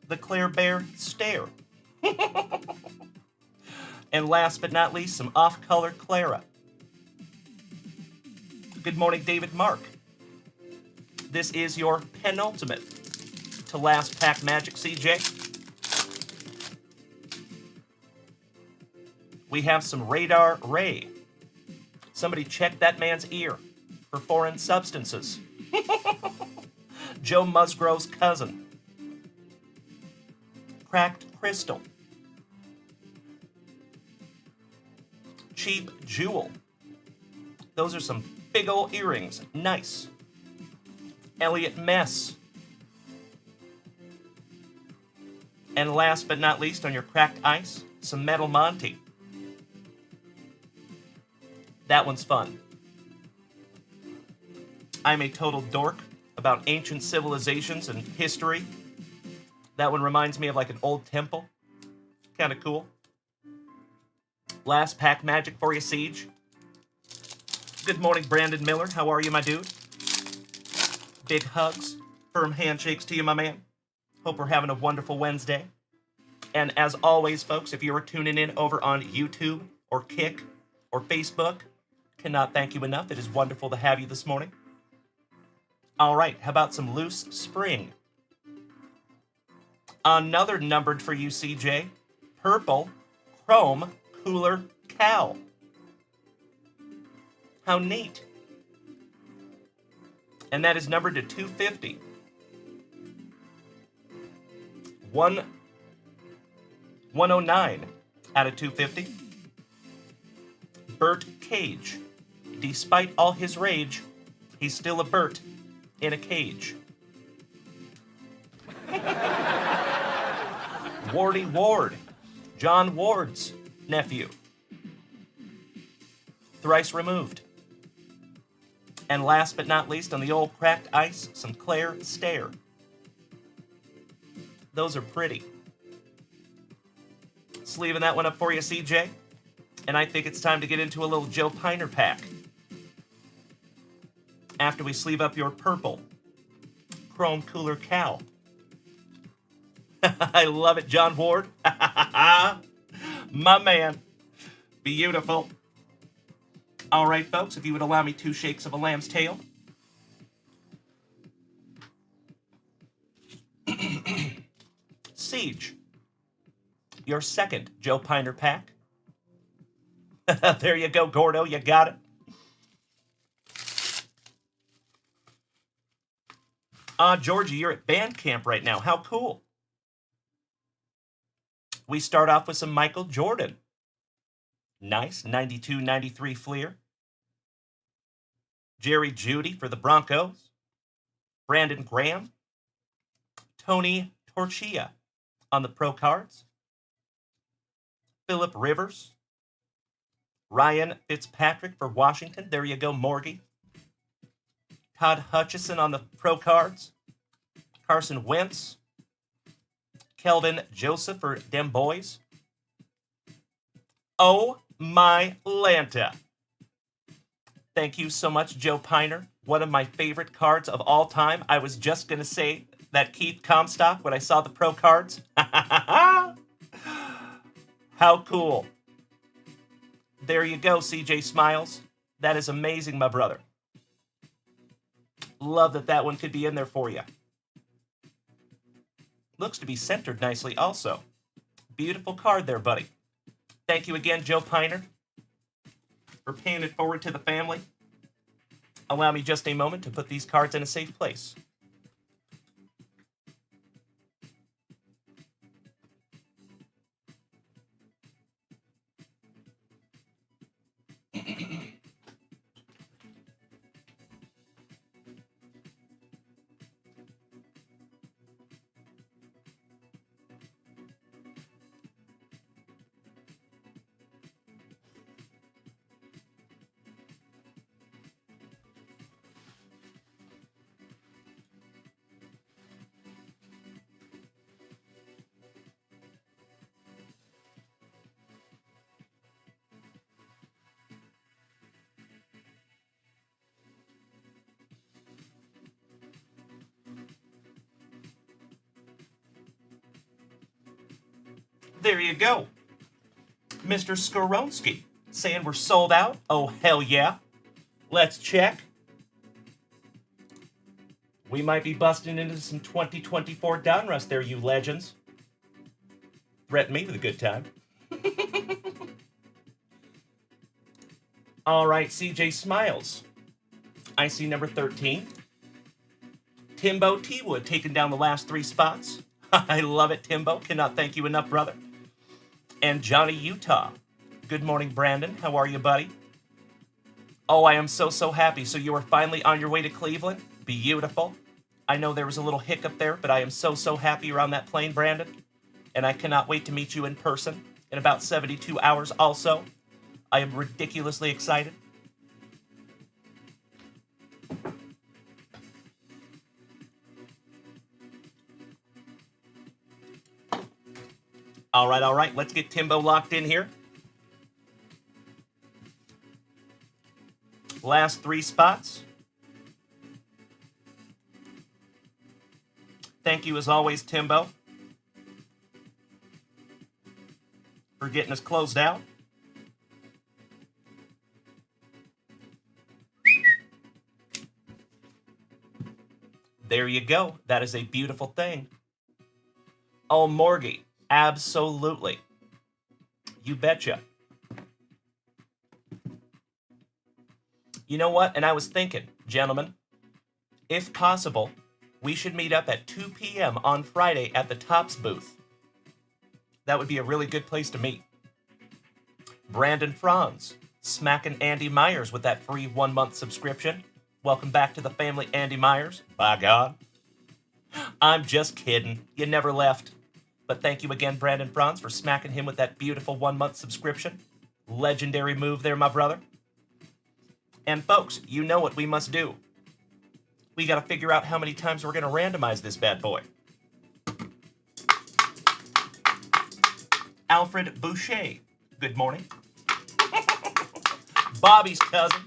The Claire Bear Stare. And last but not least, some off-color Clara. Good morning, David Mark. This is your penultimate to last pack magic, CJ. We have some Radar Ray. Somebody check that man's ear for foreign substances. Joe Musgrove's cousin. Cracked Crystal. Cheap Jewel. Those are some big old earrings. Nice. Elliot Mess. And last but not least, on your cracked ice, some Metal Monty. That one's fun. I'm a total dork about ancient civilizations and history. That one reminds me of like an old temple. Kind of cool. Last pack magic for you, Siege. Good morning, Brandon Miller. How are you, my dude? Big hugs. Firm handshakes to you, my man. Hope we're having a wonderful Wednesday. And as always, folks, if you are tuning in over on YouTube or Kick or Facebook, cannot thank you enough. It is wonderful to have you this morning. All right, how about some Loose Spring? Another numbered for you, CJ. Purple Chrome Cooler Cow. How neat. And that is numbered to 250. 109 out of 250. Bert Cage. Despite all his rage, he's still a Bert in a cage. Wardy Ward. John Ward's nephew. Thrice removed. And last but not least, on the old cracked ice, some Claire Stare. Those are pretty. Sleeving that one up for you, CJ. And I think it's time to get into a little Joe Piner pack. After we sleeve up your purple Chrome Cooler Cow. I love it, John Ward. My man. Beautiful. All right, folks, if you would allow me 2 shakes of a lamb's tail. Siege. Your second Joe Piner pack. There you go, Gordo. You got it. Georgie, you're at band camp right now. How cool. We start off with some Michael Jordan. Nice, 92-93 Fleer. Jerry Jeudy for the Broncos. Brandon Graham. Tony Torchia on the Pro Cards. Phillip Rivers. Ryan Fitzpatrick for Washington. There you go, Morgie. Todd Hutchison on the Pro Cards. Carson Wentz. Kelvin Joseph for Dem Boys. Oh my Lanta. Thank you so much, Joe Piner. One of my favorite cards of all time. I was just going to say that Keith Comstock when I saw the Pro Cards. How cool. There you go, CJ Smiles. That is amazing, my brother. Love that that one could be in there for you. Looks to be centered nicely also. Beautiful card there, buddy. Thank you again, Joe Piner, for paying it forward to the family. Allow me just a moment to put these cards in a safe place. There you go. Mr. Skoronsky saying we're sold out. Oh, hell yeah. Let's check. We might be busting into some 2024 Donruss there, you legends. Threaten me with a good time. All right, CJ Smiles. I see number 13. Timbo T-Wood taking down the last 3 spots. I love it, Timbo. Cannot thank you enough, brother. And Johnny Utah. Good morning, Brandon. How are you, buddy? Oh, I am so happy. So you are finally on your way to Cleveland? Beautiful. I know there was a little hiccup there, but I am so happy you're on that plane, Brandon. and I cannot wait to meet you in person in about 72 hours also. I am ridiculously excited. All right, let's get Timbo locked in here. Last 3 spots. Thank you as always, Timbo, for getting us closed out. There you go. That is a beautiful thing. Oh, Morgie, absolutely. You betcha. You know what? And I was thinking, gentlemen, if possible, we should meet up at 2 p.m. on Friday at the Tops booth. That would be a really good place to meet. Brandon Franz, smacking Andy Myers with that free 1-month subscription. Welcome back to the family, Andy Myers. By God. I'm just kidding. You never left. But thank you again, Brandon Franz, for smacking him with that beautiful 1-month subscription. Legendary move there, my brother. And folks, you know what we must do. We got to figure out how many times we're going to randomize this bad boy. Alfred Boucher, good morning. Bobby's cousin,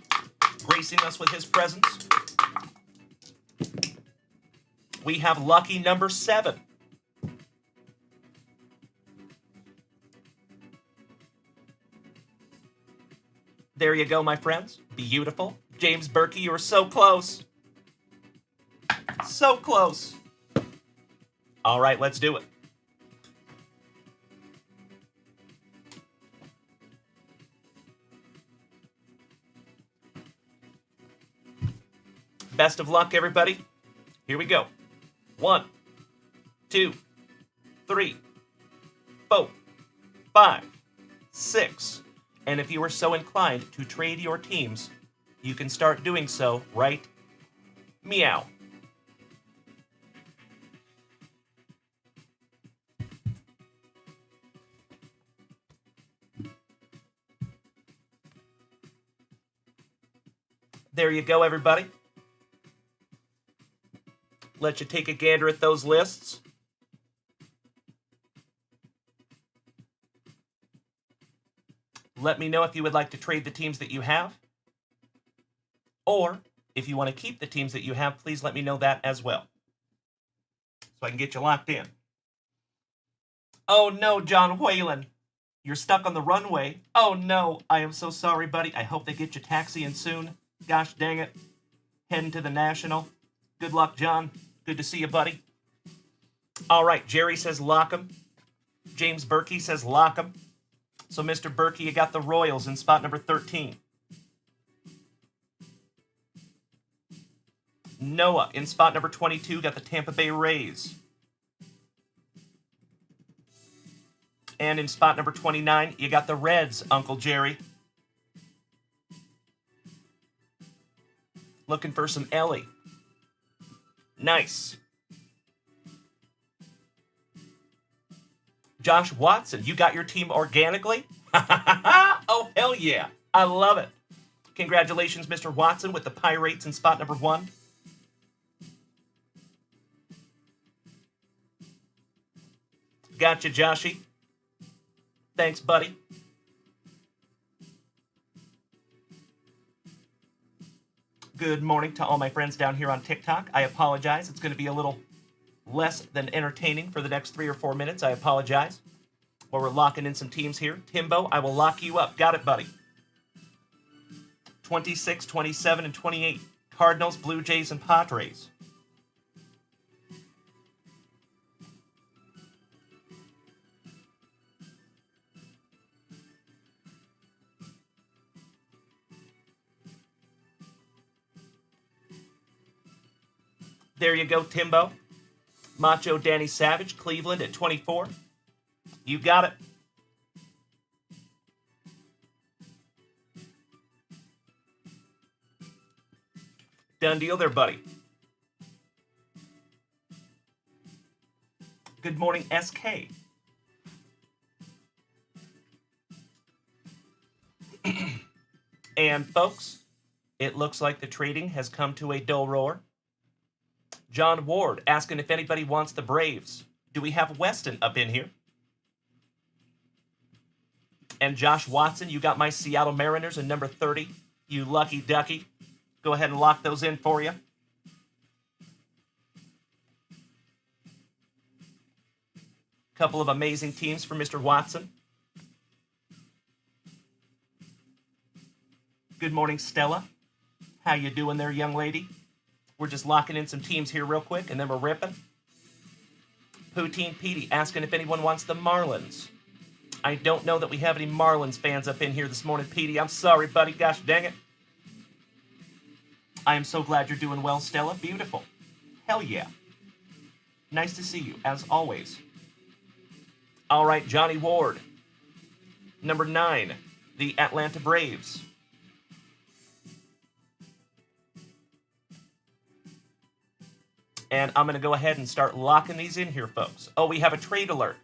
gracing us with his presence. We have lucky number 7. There you go, my friends. Beautiful. James Berkey, you were so close. So close. All right, let's do it. Best of luck, everybody. Here we go. 1, 2, 3, 4, 5, 6. And if you are so inclined to trade your teams, you can start doing so right meow. There you go, everybody. Let you take a gander at those lists. Let me know if you would like to trade the teams that you have. Or, if you want to keep the teams that you have, please let me know that as well. So I can get you locked in. Oh no, John Whalen. You're stuck on the runway. Oh no, I am so sorry, buddy. I hope they get you taxiing soon. Gosh dang it. Heading to the National. Good luck, John. Good to see you, buddy. All right, Jerry says lock 'em. James Berkey says lock 'em. So, Mr. Berkey, you got the Royals in spot number 13. Noah in spot number 22 got the Tampa Bay Rays. And in spot number 29, you got the Reds, Uncle Jerry. Looking for some Ellie. Nice. Josh Watson, you got your team organically? Oh, hell yeah. I love it. Congratulations, Mr. Watson, with the Pirates in spot number 1. Gotcha, Joshy. Thanks, buddy. Good morning to all my friends down here on TikTok. I apologize. It's going to be a little less than entertaining for the next 3 or 4 minutes. I apologize. While we're locking in some teams here. Timbo, I will lock you up. Got it, buddy. 26, 27, and 28. Cardinals, Blue Jays, and Padres. There you go, Timbo. Macho Danny Savage, Cleveland at 24. You got it. Done deal there, buddy. Good morning, SK. And folks, it looks like the trading has come to a dull roar. John Ward asking if anybody wants the Braves. Do we have Weston up in here? And Josh Watson, you got my Seattle Mariners in number 30. You lucky ducky. Go ahead and lock those in for you. Couple of amazing teams for Mr. Watson. Good morning, Stella. How you doing there, young lady? We're just locking in some teams here real quick, and then we're ripping. Poutine Petey asking if anyone wants the Marlins. I don't know that we have any Marlins fans up in here this morning, Petey. I'm sorry, buddy. Gosh dang it. I am so glad you're doing well, Stella. Beautiful. Hell yeah. Nice to see you, as always. All right, Johnny Ward. Number 9, the Atlanta Braves. And I'm going to go ahead and start locking these in here, folks. Oh, we have a trade alert.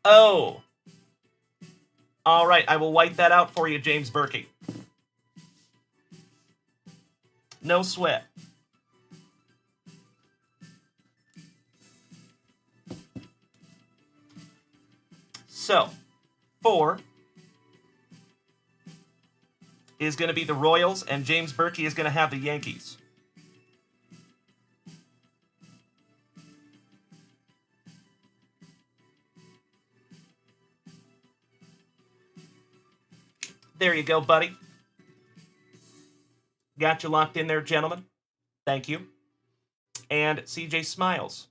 Oh. All right, I will wipe that out for you, James Berkey. No sweat. So, 4 is going to be the Royals, and James Berkey is going to have the Yankees. There you go, buddy. Got you locked in there, gentlemen. Thank you. And CJ smiles.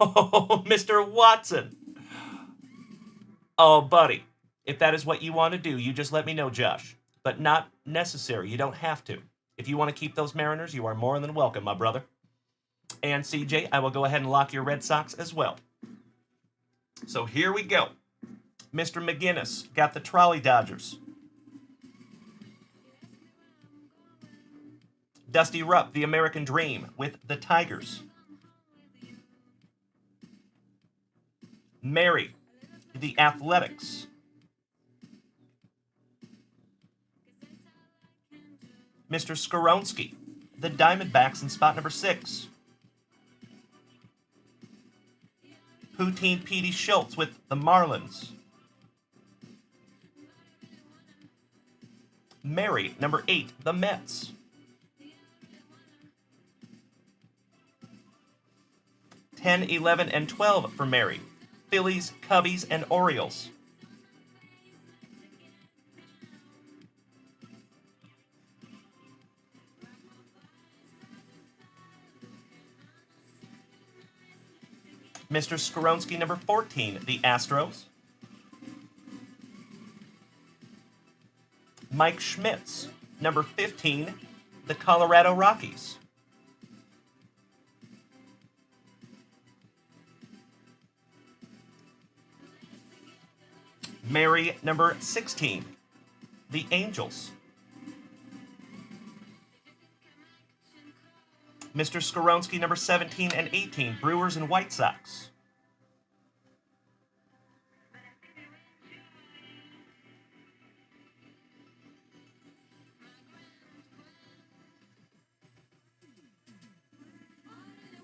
Oh, Mr. Watson. Oh, buddy. If that is what you want to do, you just let me know, Josh. But not necessary. You don't have to. If you want to keep those Mariners, you are more than welcome, my brother. And CJ, I will go ahead and lock your Red Sox as well. So here we go. Mr. McGinnis got the Trolley Dodgers. Dusty Rupp, the American Dream, with the Tigers. Mary, the Athletics. Mr. Skoronsky, the Diamondbacks in spot number 6. Poutine Petey Schultz with the Marlins. Mary, number 8, the Mets. (10, 11, and 12 for Mary. Phillies, Cubbies, and Orioles. Mr. Skoronsky, number 14, the Astros. Mike Schmitz, number 15, the Colorado Rockies. Mary, number 16, the Angels. Mr. Skoronsky, number 17 and 18, Brewers and White Sox.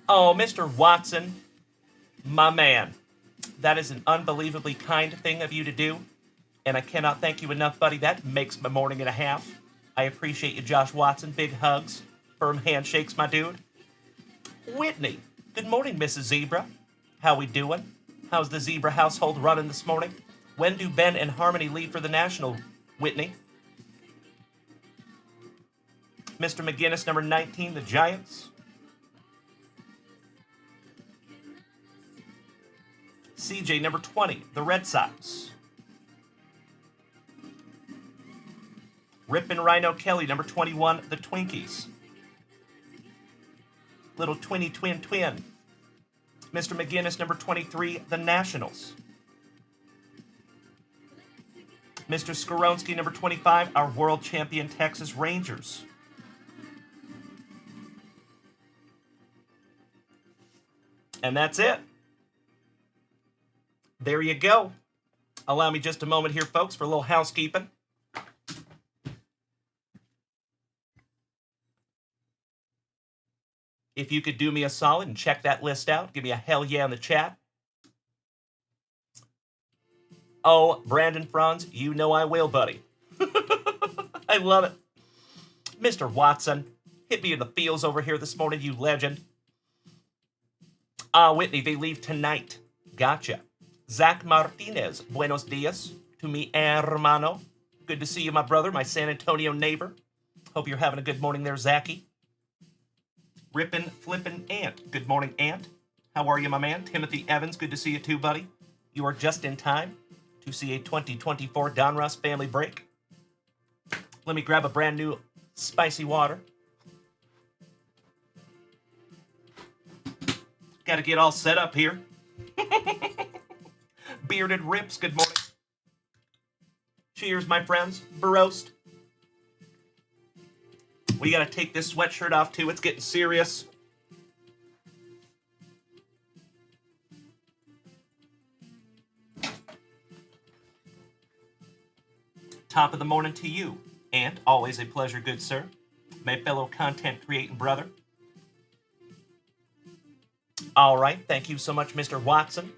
Oh, Mr. Watson, my man. That is an unbelievably kind thing of you to do, and I cannot thank you enough, buddy. That makes my morning and a half. I appreciate you, Josh Watson. Big hugs. Firm handshakes, my dude. Whitney. Good morning, Mrs. Zebra. How we doing? How's the Zebra household running this morning? When do Ben and Harmony leave for the National, Whitney? Mr. McGinnis, number 19, the Giants. CJ, number 20, the Red Sox. Rip and Rhino Kelly, number 21, the Twinkies. Little twinny twin. Mr. McGinnis, number 23, the Nationals. Mr. Skoronsky, number 25, our world champion Texas Rangers. And that's it. There you go. Allow me just a moment here, folks, for a little housekeeping. If you could do me a solid and check that list out, give me a hell yeah in the chat. Oh, Brandon Franz, you know I will, buddy. I love it. Mr. Watson, hit me in the feels over here this morning, you legend. Whitney, they leave tonight. Gotcha. Zach Martinez, buenos dias to mi hermano. Good to see you, my brother, my San Antonio neighbor. Hope you're having a good morning there, Zachy. Rippin' Flippin' Ant. Good morning, Ant. How are you, my man? Timothy Evans, good to see you too, buddy. You are just in time to see a 2024 Donruss family break. Let me grab a brand new spicy water. Got to get all set up here. Bearded Rips, good morning. Cheers, my friends. Baroast. We got to take this sweatshirt off, too. It's getting serious. Top of the morning to you, and always a pleasure, good sir. My fellow content creating brother. All right, thank you so much, Mr. Watson.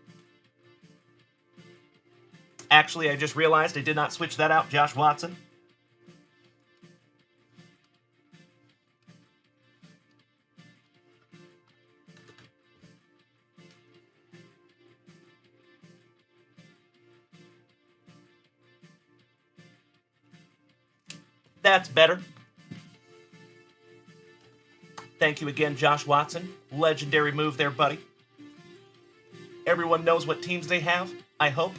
Actually, I just realized I did not switch that out, Josh Watson. That's better. Thank you again, Josh Watson. Legendary move there, buddy. Everyone knows what teams they have, I hope.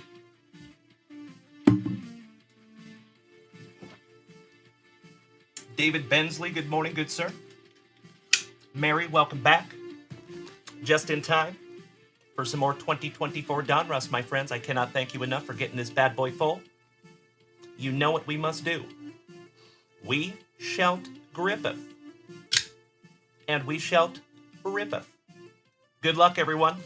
David Bensley, good morning, good sir. Mary, welcome back. Just in time for some more 2024 Donruss, my friends. I cannot thank you enough for getting this bad boy full. You know what we must do. We shalt grippeth, and we shalt rippeth. Good luck, everyone.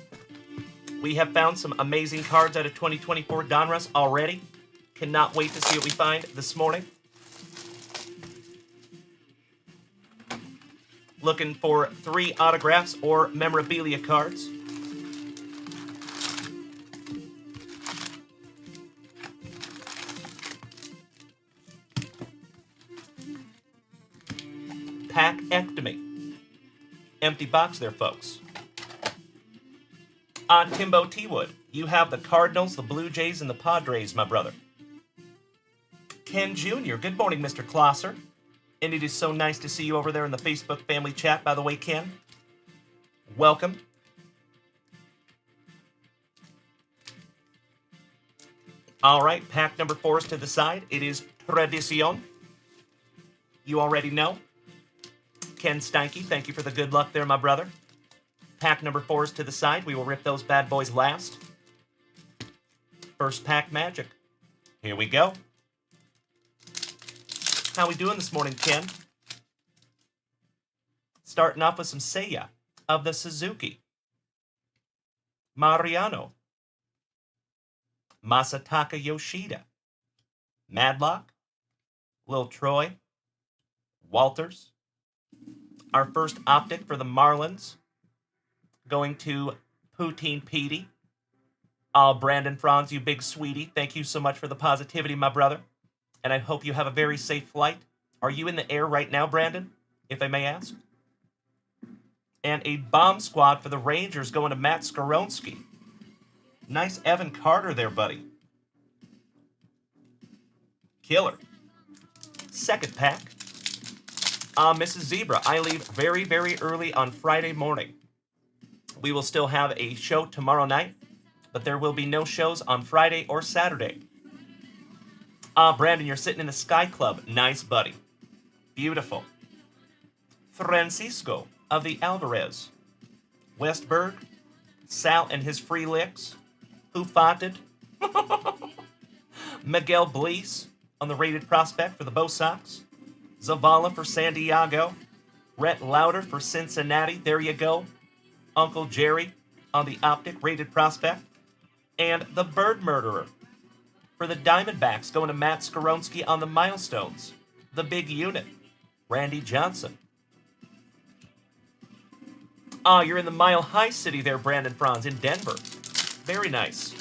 We have found some amazing cards out of 2024 Donruss already. Cannot wait to see what we find this morning. Looking for 3 autographs or memorabilia cards. Pack-ectomy. Empty box there, folks. On Timbo T. Wood, you have the Cardinals, the Blue Jays, and the Padres, my brother. Ken Jr., good morning, Mr. Klosser. And it is so nice to see you over there in the Facebook family chat, by the way, Ken. Welcome. All right, pack number 4 is to the side. It is Tradicion. You already know. Ken Steinke, thank you for the good luck there, my brother. Pack number 4 is to the side. We will rip those bad boys last. First pack magic. Here we go. How we doing this morning, Ken? Starting off with some Seiya of the Suzuki. Mariano. Masataka Yoshida. Madlock. Lil Troy. Walters. Our first optic for the Marlins. Going to Poutine Petey. Oh, Brandon Franz, you big sweetie. Thank you so much for the positivity, my brother. And I hope you have a very safe flight. Are you in the air right now, Brandon, if I may ask? And a bomb squad for the Rangers going to Matt Skoronsky. Nice Evan Carter there, buddy. Killer. Second pack. Mrs. Zebra, I leave very, very early on Friday morning. We will still have a show tomorrow night, but there will be no shows on Friday or Saturday. Brandon, you're sitting in the Sky Club. Nice, buddy. Beautiful. Francisco of the Alvarez. Westberg. Sal and his free licks. Who foughted? Miguel Blease on the rated prospect for the Bo Sox. Zavala for San Diego. Rhett Lauder for Cincinnati. There you go. Uncle Jerry on the optic rated prospect. And the Bird Murderer For the Diamondbacks, going to Matt Skoronski on the milestones. The big unit, Randy Johnson. Ah, you're in the Mile High City there, Brandon Franz, in Denver. Very nice.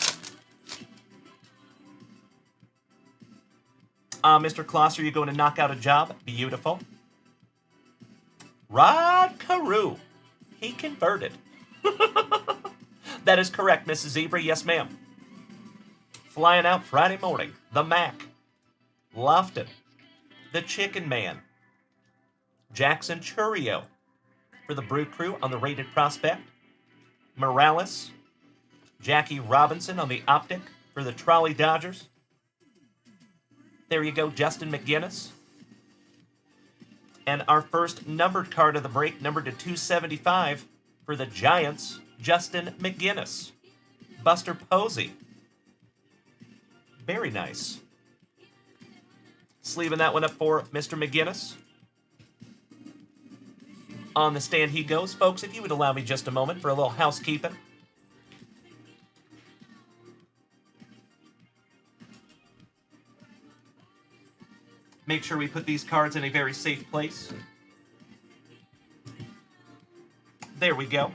Mr. Klosser, you're going to knock out a job. Beautiful. Rod Carew. He converted. That is correct, Mrs. Zebra. Yes, ma'am. Flying out Friday morning. The Mac. Lofton. The Chicken Man. Jackson Churio for the Brew Crew on the Rated Prospect. Morales. Jackie Robinson on the Optic for the Trolley Dodgers. There you go, Justin McGinnis. And our first numbered card of the break, numbered to 275 for the Giants, Justin McGinnis. Buster Posey. Very nice. Sleeving that one up for Mr. McGinnis. On the stand he goes. Folks, if you would allow me just a moment for a little housekeeping. Make sure we put these cards in a very safe place. There we go.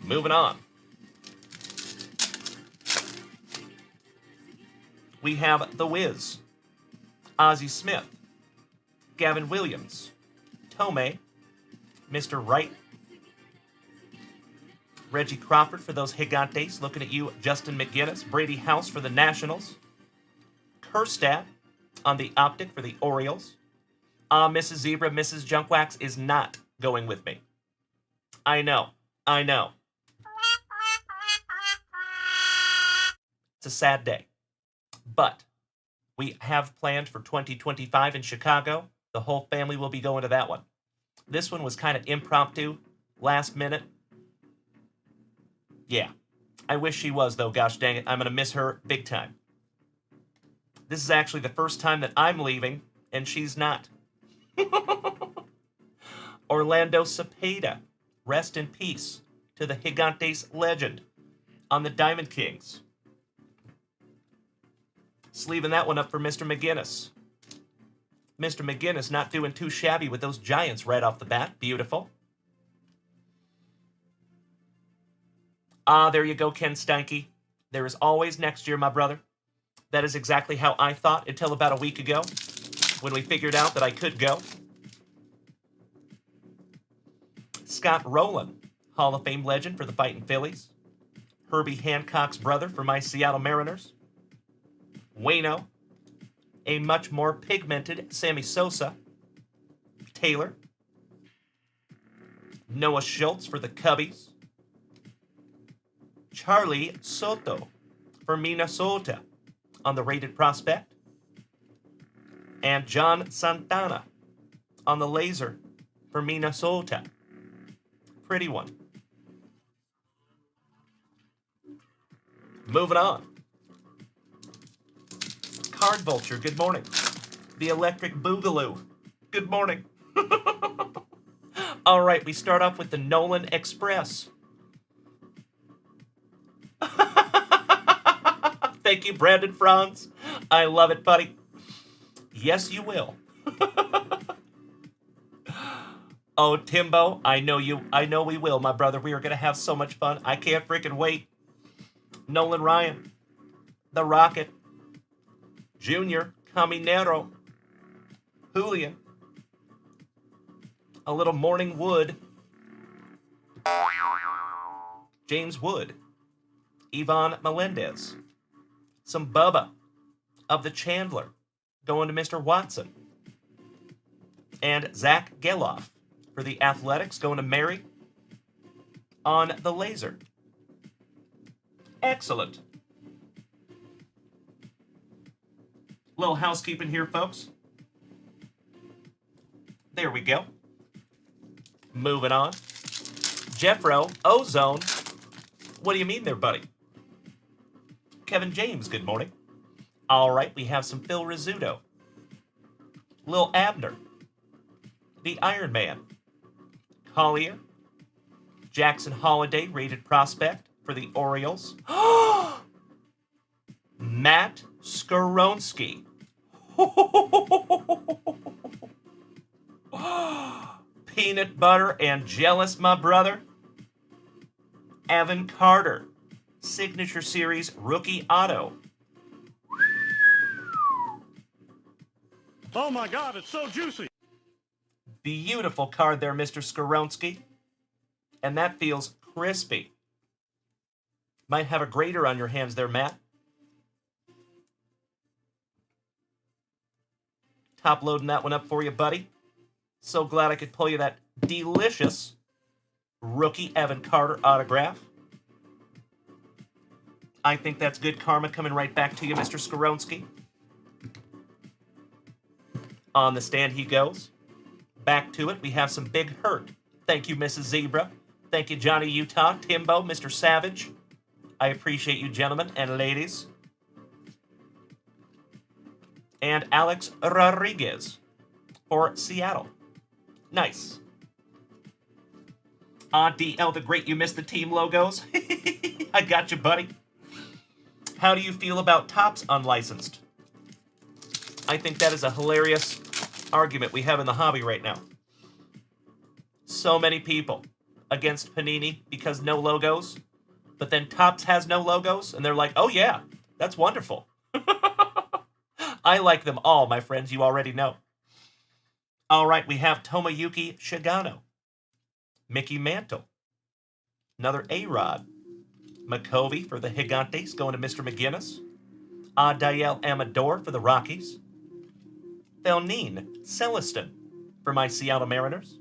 Moving on. We have The Wiz, Ozzie Smith, Gavin Williams, Tomei, Mr. Wright, Reggie Crawford for those Gigantes. Looking at you, Justin McGinnis, Brady House for the Nationals, Kerstad on the Optic for the Orioles. Mrs. Zebra, Mrs. Junkwax is not going with me. I know. It's a sad day. But we have planned for 2025 in Chicago. The whole family will be going to that one. This one was kind of impromptu, last minute. Yeah. I wish she was, though. Gosh dang it. I'm going to miss her big time. This is actually the first time that I'm leaving, and she's not. Orlando Cepeda. Rest in peace to the Gigantes legend on the Diamond Kings. Sleeving that one up for Mr. McGinnis. Mr. McGinnis not doing too shabby with those Giants right off the bat. Beautiful. There you go, Ken Steinke. There is always next year, my brother. That is exactly how I thought until about a week ago when we figured out that I could go. Scott Rowland, Hall of Fame legend for the Fightin' Phillies. Herbie Hancock's brother for my Seattle Mariners. Waino, a much more pigmented Sammy Sosa. Taylor. Noah Schultz for the Cubbies. Charlie Soto for Minnesota on the Rated Prospect. And John Santana on the Laser for Minnesota. Pretty one. Moving on. Card Vulture, good morning. The Electric Boogaloo, good morning. All right, we start off with the Nolan Express. Thank you, Brandon Franz. I love it, buddy. Yes, you will. Oh, Timbo, I know we will, my brother. We are going to have so much fun. I can't freaking wait. Nolan Ryan, the Rocket, Junior Caminero, Julian, a little Morning Wood, James Wood, Ivan Melendez, some Bubba of the Chandler going to Mr. Watson, and Zach Geloff for the Athletics going to Mary on the Laser. Excellent. Little housekeeping here, folks. There we go. Moving on. Jeffro, Ozone. What do you mean there, buddy? Kevin James, good morning. All right, we have some Phil Rizzuto. Lil Abner. The Iron Man. Collier. Jackson Holiday, Rated Prospect for the Orioles. Matt Skoronsky. Peanut butter and jealous, my brother. Evan Carter. Signature Series rookie auto. Oh my God, it's so juicy. Beautiful card there, Mr. Skoronsky. And that feels crispy. Might have a grater on your hands there, Matt. Top loading that one up for you, buddy. So glad I could pull you that delicious rookie Evan Carter autograph. I think that's good karma coming right back to you, Mr. Skoronsky. On the stand he goes. Back to it, we have some big hurt. Thank you, Mrs. Zebra. Thank you, Johnny Utah, Timbo, Mr. Savage. I appreciate you, gentlemen and ladies. And Alex Rodriguez for Seattle. Nice. DL the Great, you missed the team logos. I got you, buddy. How do you feel about Topps unlicensed? I think that is a hilarious argument we have in the hobby right now. So many people against Panini because no logos, but then Topps has no logos, and they're like, oh yeah, that's wonderful. I like them all, my friends, you already know. All right, we have Tomoyuki Shigano. Mickey Mantle. Another A-Rod. McCovey for the Gigantes, going to Mr. McGinnis. Adael Amador for the Rockies. Felnine Celestin for my Seattle Mariners.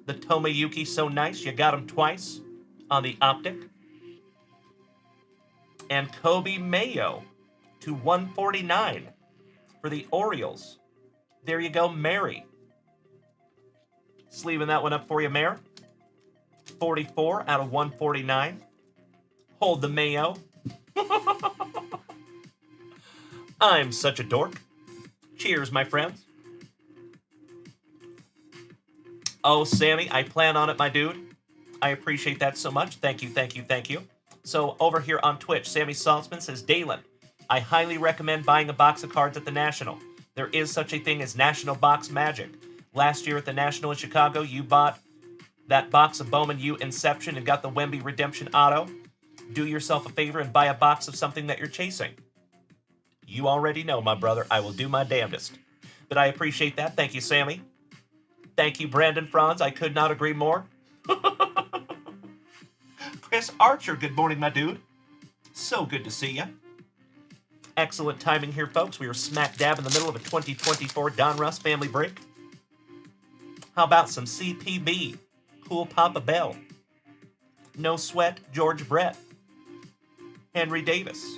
The Tomoyuki so nice, you got him twice on the optic. And Kobe Mayo to 149 for the Orioles. There you go, Mary. Sleeving that one up for you, Mare. 44 out of 149. Hold the Mayo. I'm such a dork. Cheers, my friends. Oh, Sammy, I plan on it, my dude. I appreciate that so much. Thank you, thank you, thank you. So over here on Twitch, Sammy Saltzman says, Dalen, I highly recommend buying a box of cards at the National. There is such a thing as National Box Magic. Last year at the National in Chicago, you bought that box of Bowman U Inception and got the Wemby Redemption Auto. Do yourself a favor and buy a box of something that you're chasing. You already know, my brother, I will do my damnedest. But I appreciate that. Thank you, Sammy. Thank you, Brandon Franz. I could not agree more. Chris Archer, good morning, my dude. So good to see you. Excellent timing here, folks. We are smack dab in the middle of a 2024 Donruss family break. How about some CPB? Cool Papa Bell. No Sweat, George Brett. Henry Davis.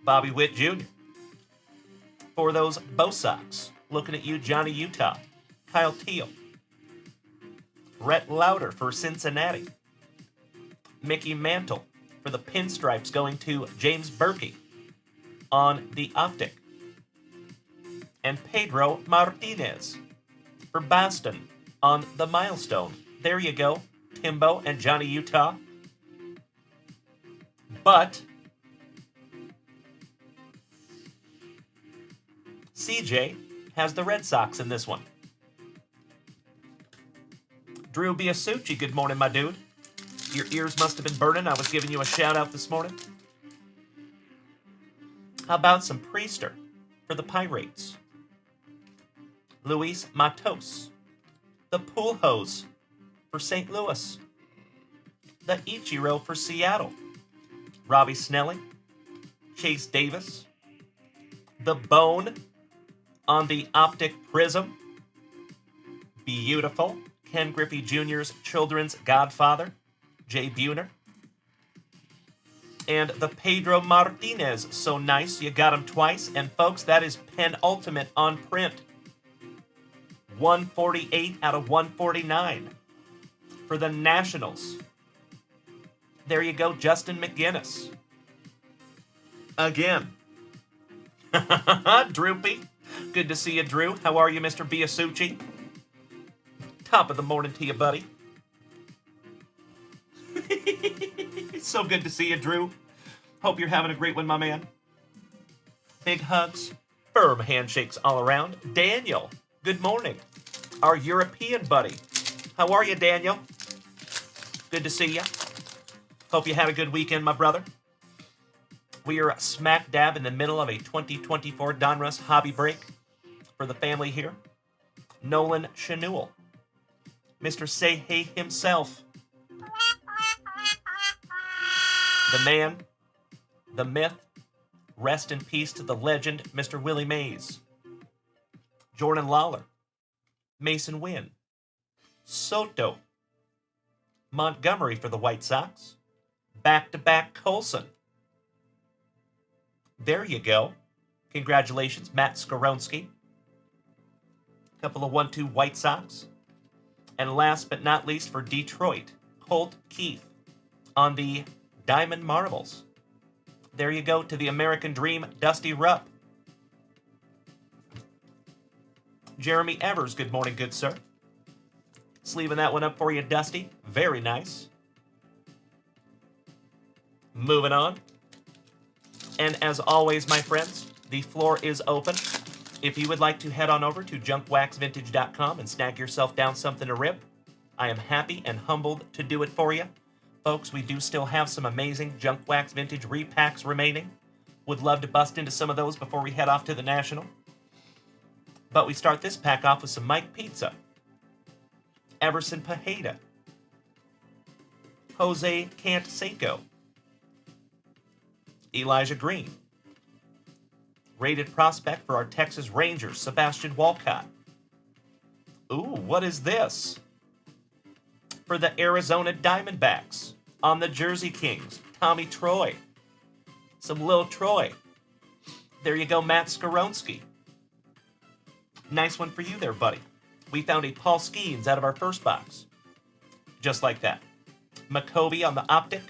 Bobby Witt Jr. For those Bo Sox, looking at you, Johnny Utah. Kyle Teal. Rhett Lauder for Cincinnati. Mickey Mantle for the Pinstripes, going to James Berkey on the optic. And Pedro Martinez for Boston on the milestone. There you go, Timbo and Johnny Utah. But CJ has the Red Sox in this one. Drew Biasucci, good morning, my dude. Your ears must have been burning. I was giving you a shout out this morning. How about some Priester for the Pirates? Luis Matos. The Pool Hose for St. Louis. The Ichiro for Seattle. Robbie Snelling. Chase Davis. The Bone on the Optic Prism. Beautiful. Ken Griffey Jr.'s children's godfather, Jay Buhner. And the Pedro Martinez, so nice, you got him twice. And folks, that is penultimate on print. 148 out of 149 for the Nationals. There you go, Justin McGinnis. Again. Droopy. Good to see you, Drew. How are you, Mr. Biasucci? Top of the morning to you, buddy. So good to see you, Drew. Hope you're having a great one, my man. Big hugs, firm handshakes all around. Daniel, good morning. Our European buddy. How are you, Daniel? Good to see you. Hope you had a good weekend, my brother. We are smack dab in the middle of a 2024 Donruss hobby break for the family here. Nolan Chanul, Mr. Say Hey himself. The man, the myth, rest in peace to the legend, Mr. Willie Mays. Jordan Lawler, Mason Wynn, Soto, Montgomery for the White Sox, back-to-back Colson. There you go. Congratulations, Matt Skoronsky. Couple of 1-2 White Sox. And last but not least for Detroit, Colt Keith on the Diamond Marbles. There you go to the American Dream, Dusty Rupp. Jeremy Evers, good morning, good sir. Sleeving that one up for you, Dusty. Very nice. Moving on. And as always, my friends, the floor is open. If you would like to head on over to junkwaxvintage.com and snag yourself down something to rip, I am happy and humbled to do it for you. Folks, we do still have some amazing Junk Wax Vintage repacks remaining. Would love to bust into some of those before we head off to the National. But we start this pack off with some Mike Pizza, Everson Pajeda, Jose Canseco, Elijah Green, rated prospect for our Texas Rangers, Sebastian Walcott. Ooh, what is this? For the Arizona Diamondbacks, on the Jersey Kings, Tommy Troy. Some Lil Troy. There you go, Matt Skoronsky. Nice one for you there, buddy. We found a Paul Skeens out of our first box. Just like that. McCovey on the Optic.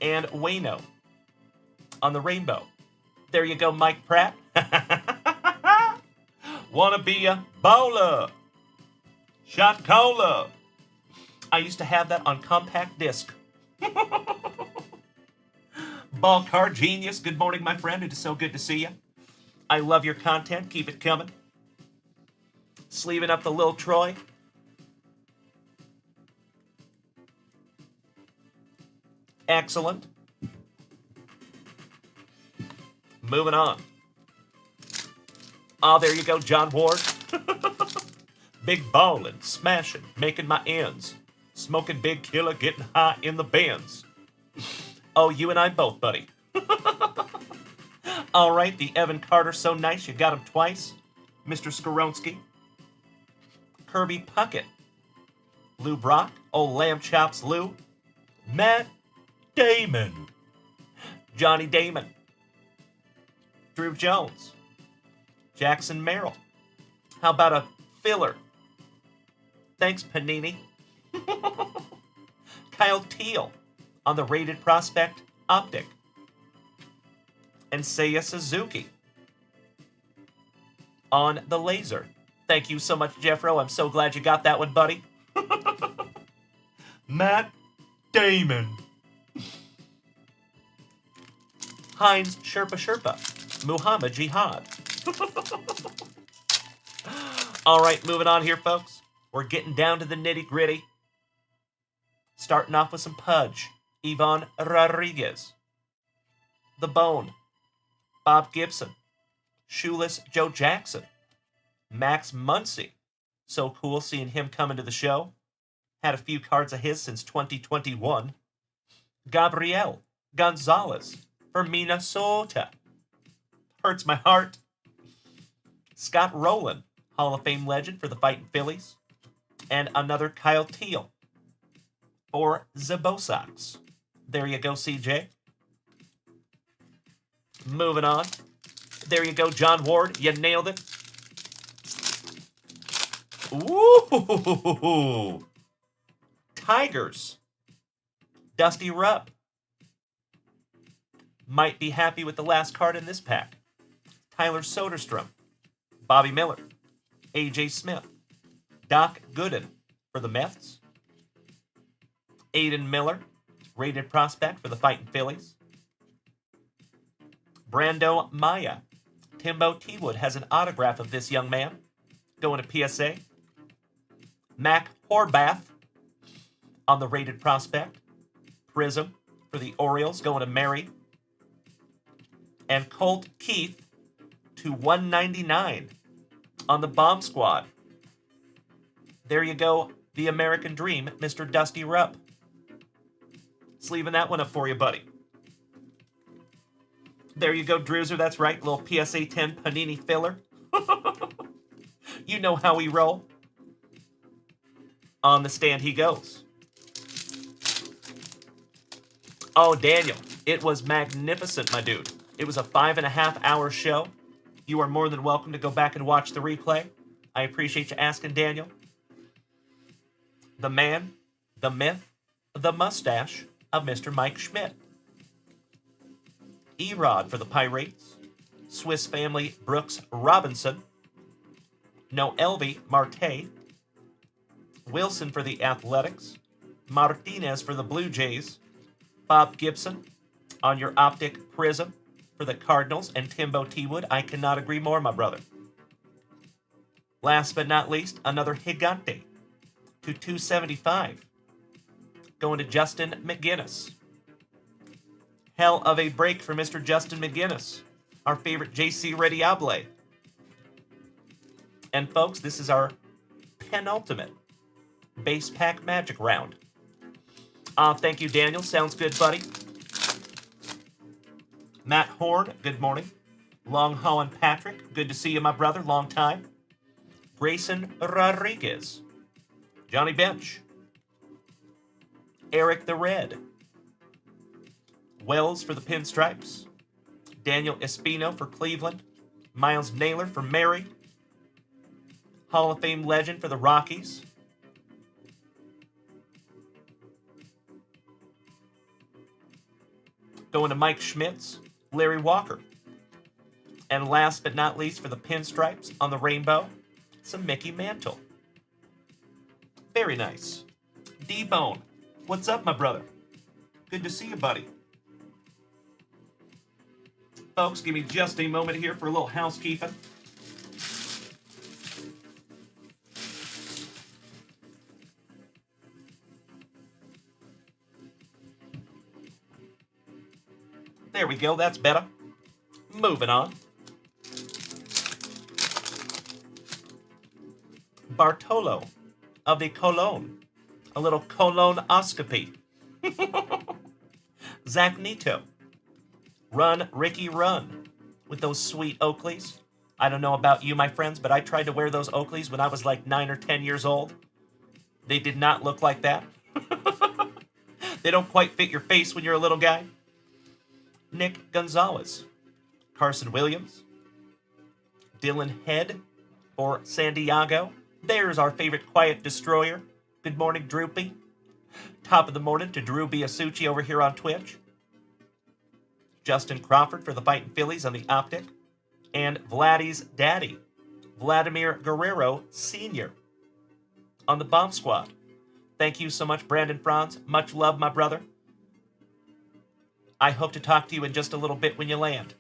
And Wayno on the Rainbow. There you go, Mike Pratt. Wanna be a bowler. Shot caller. I used to have that on compact disc. Ball card genius. Good morning, my friend. It is so good to see you. I love your content. Keep it coming. Sleeving up the Lil Troy. Excellent. Moving on. Oh, there you go, John Ward. Big ballin', smashing, making my ends. Smoking big killer, getting high in the bins. Oh, you and I both, buddy. All right, the Evan Carter, so nice, you got him twice. Mr. Skoronsky. Kirby Puckett. Lou Brock. Old Lamb Chops Lou. Matt Damon. Johnny Damon. Drew Jones. Jackson Merrill. How about a filler? Thanks, Panini. Kyle Teal on the rated prospect Optic. And Seiya Suzuki on the laser. Thank you so much, Jeffro. I'm so glad you got that one, buddy. Matt Damon. Heinz Sherpa. Muhammad Jihad. All right, moving on here, folks. We're getting down to the nitty-gritty. Starting off with some Pudge. Ivan Rodriguez. The Bone. Bob Gibson. Shoeless Joe Jackson. Max Muncy. So cool seeing him come into the show. Had a few cards of his since 2021. Gabriel Gonzalez for Minnesota. Hurts my heart. Scott Rowland, Hall of Fame legend for the Fighting Phillies. And another Kyle Teal for the Bo Sox. There you go, CJ. Moving on. There you go, John Ward. You nailed it. Ooh! Tigers. Dusty Rupp. Might be happy with the last card in this pack. Tyler Soderstrom. Bobby Miller. A.J. Smith. Doc Gooden for the Mets. Aiden Miller, rated prospect for the Fighting Phillies. Brando Maya. Timbo T-Wood has an autograph of this young man. Going to PSA. Mac Horbath on the rated prospect. Prism for the Orioles going to Mary. And Colt Keith to 199 on the Bomb Squad. There you go, the American Dream, Mr. Dusty Rupp. Sleeving that one up for you, buddy. There you go, Druzer, that's right, little PSA 10 Panini filler. You know how we roll. On the stand he goes. Oh, Daniel, it was magnificent, my dude. It was a 5.5-hour show. You are more than welcome to go back and watch the replay. I appreciate you asking, Daniel. The man, the myth, the mustache of Mr. Mike Schmidt. Erod for the Pirates. Swiss Family Brooks Robinson. Noelvi Marte. Wilson for the Athletics. Martinez for the Blue Jays. Bob Gibson on your optic prism for the Cardinals, and Timbo T-Wood. I cannot agree more, my brother. Last but not least, another Gigante to 275. Going to Justin McGinnis. Hell of a break for Mr. Justin McGinnis, our favorite JC Rediable. And folks, this is our penultimate base pack magic round. Thank you, Daniel. Sounds good, buddy. Matt Horn, good morning. Long Holland Patrick, good to see you, my brother. Long time. Grayson Rodriguez. Johnny Bench. Eric the Red. Wells for the Pinstripes. Daniel Espino for Cleveland. Miles Naylor for Mary. Hall of Fame legend for the Rockies. Going to Mike Schmitz, Larry Walker. And last but not least for the Pinstripes on the rainbow, some Mickey Mantle. Very nice. D-Bone, what's up, my brother? Good to see you, buddy. Folks, give me just a moment here for a little housekeeping. There we go, that's better. Moving on. Bartolo of the Cologne. A little colonoscopy. Zach Nito. Run, Ricky, run. With those sweet Oakleys. I don't know about you, my friends, but I tried to wear those Oakleys when I was like 9 or 10 years old. They did not look like that. They don't quite fit your face when you're a little guy. Nick Gonzalez. Carson Williams. Dylan Head for San Diego. There's our favorite quiet destroyer. Good morning, Droopy. Top of the morning to Drew Biasucci over here on Twitch. Justin Crawford for the Fighting Phillies on the optic. And Vladdy's daddy, Vladimir Guerrero Sr. on the Bomb Squad. Thank you so much, Brandon Franz. Much love, my brother. I hope to talk to you in just a little bit when you land.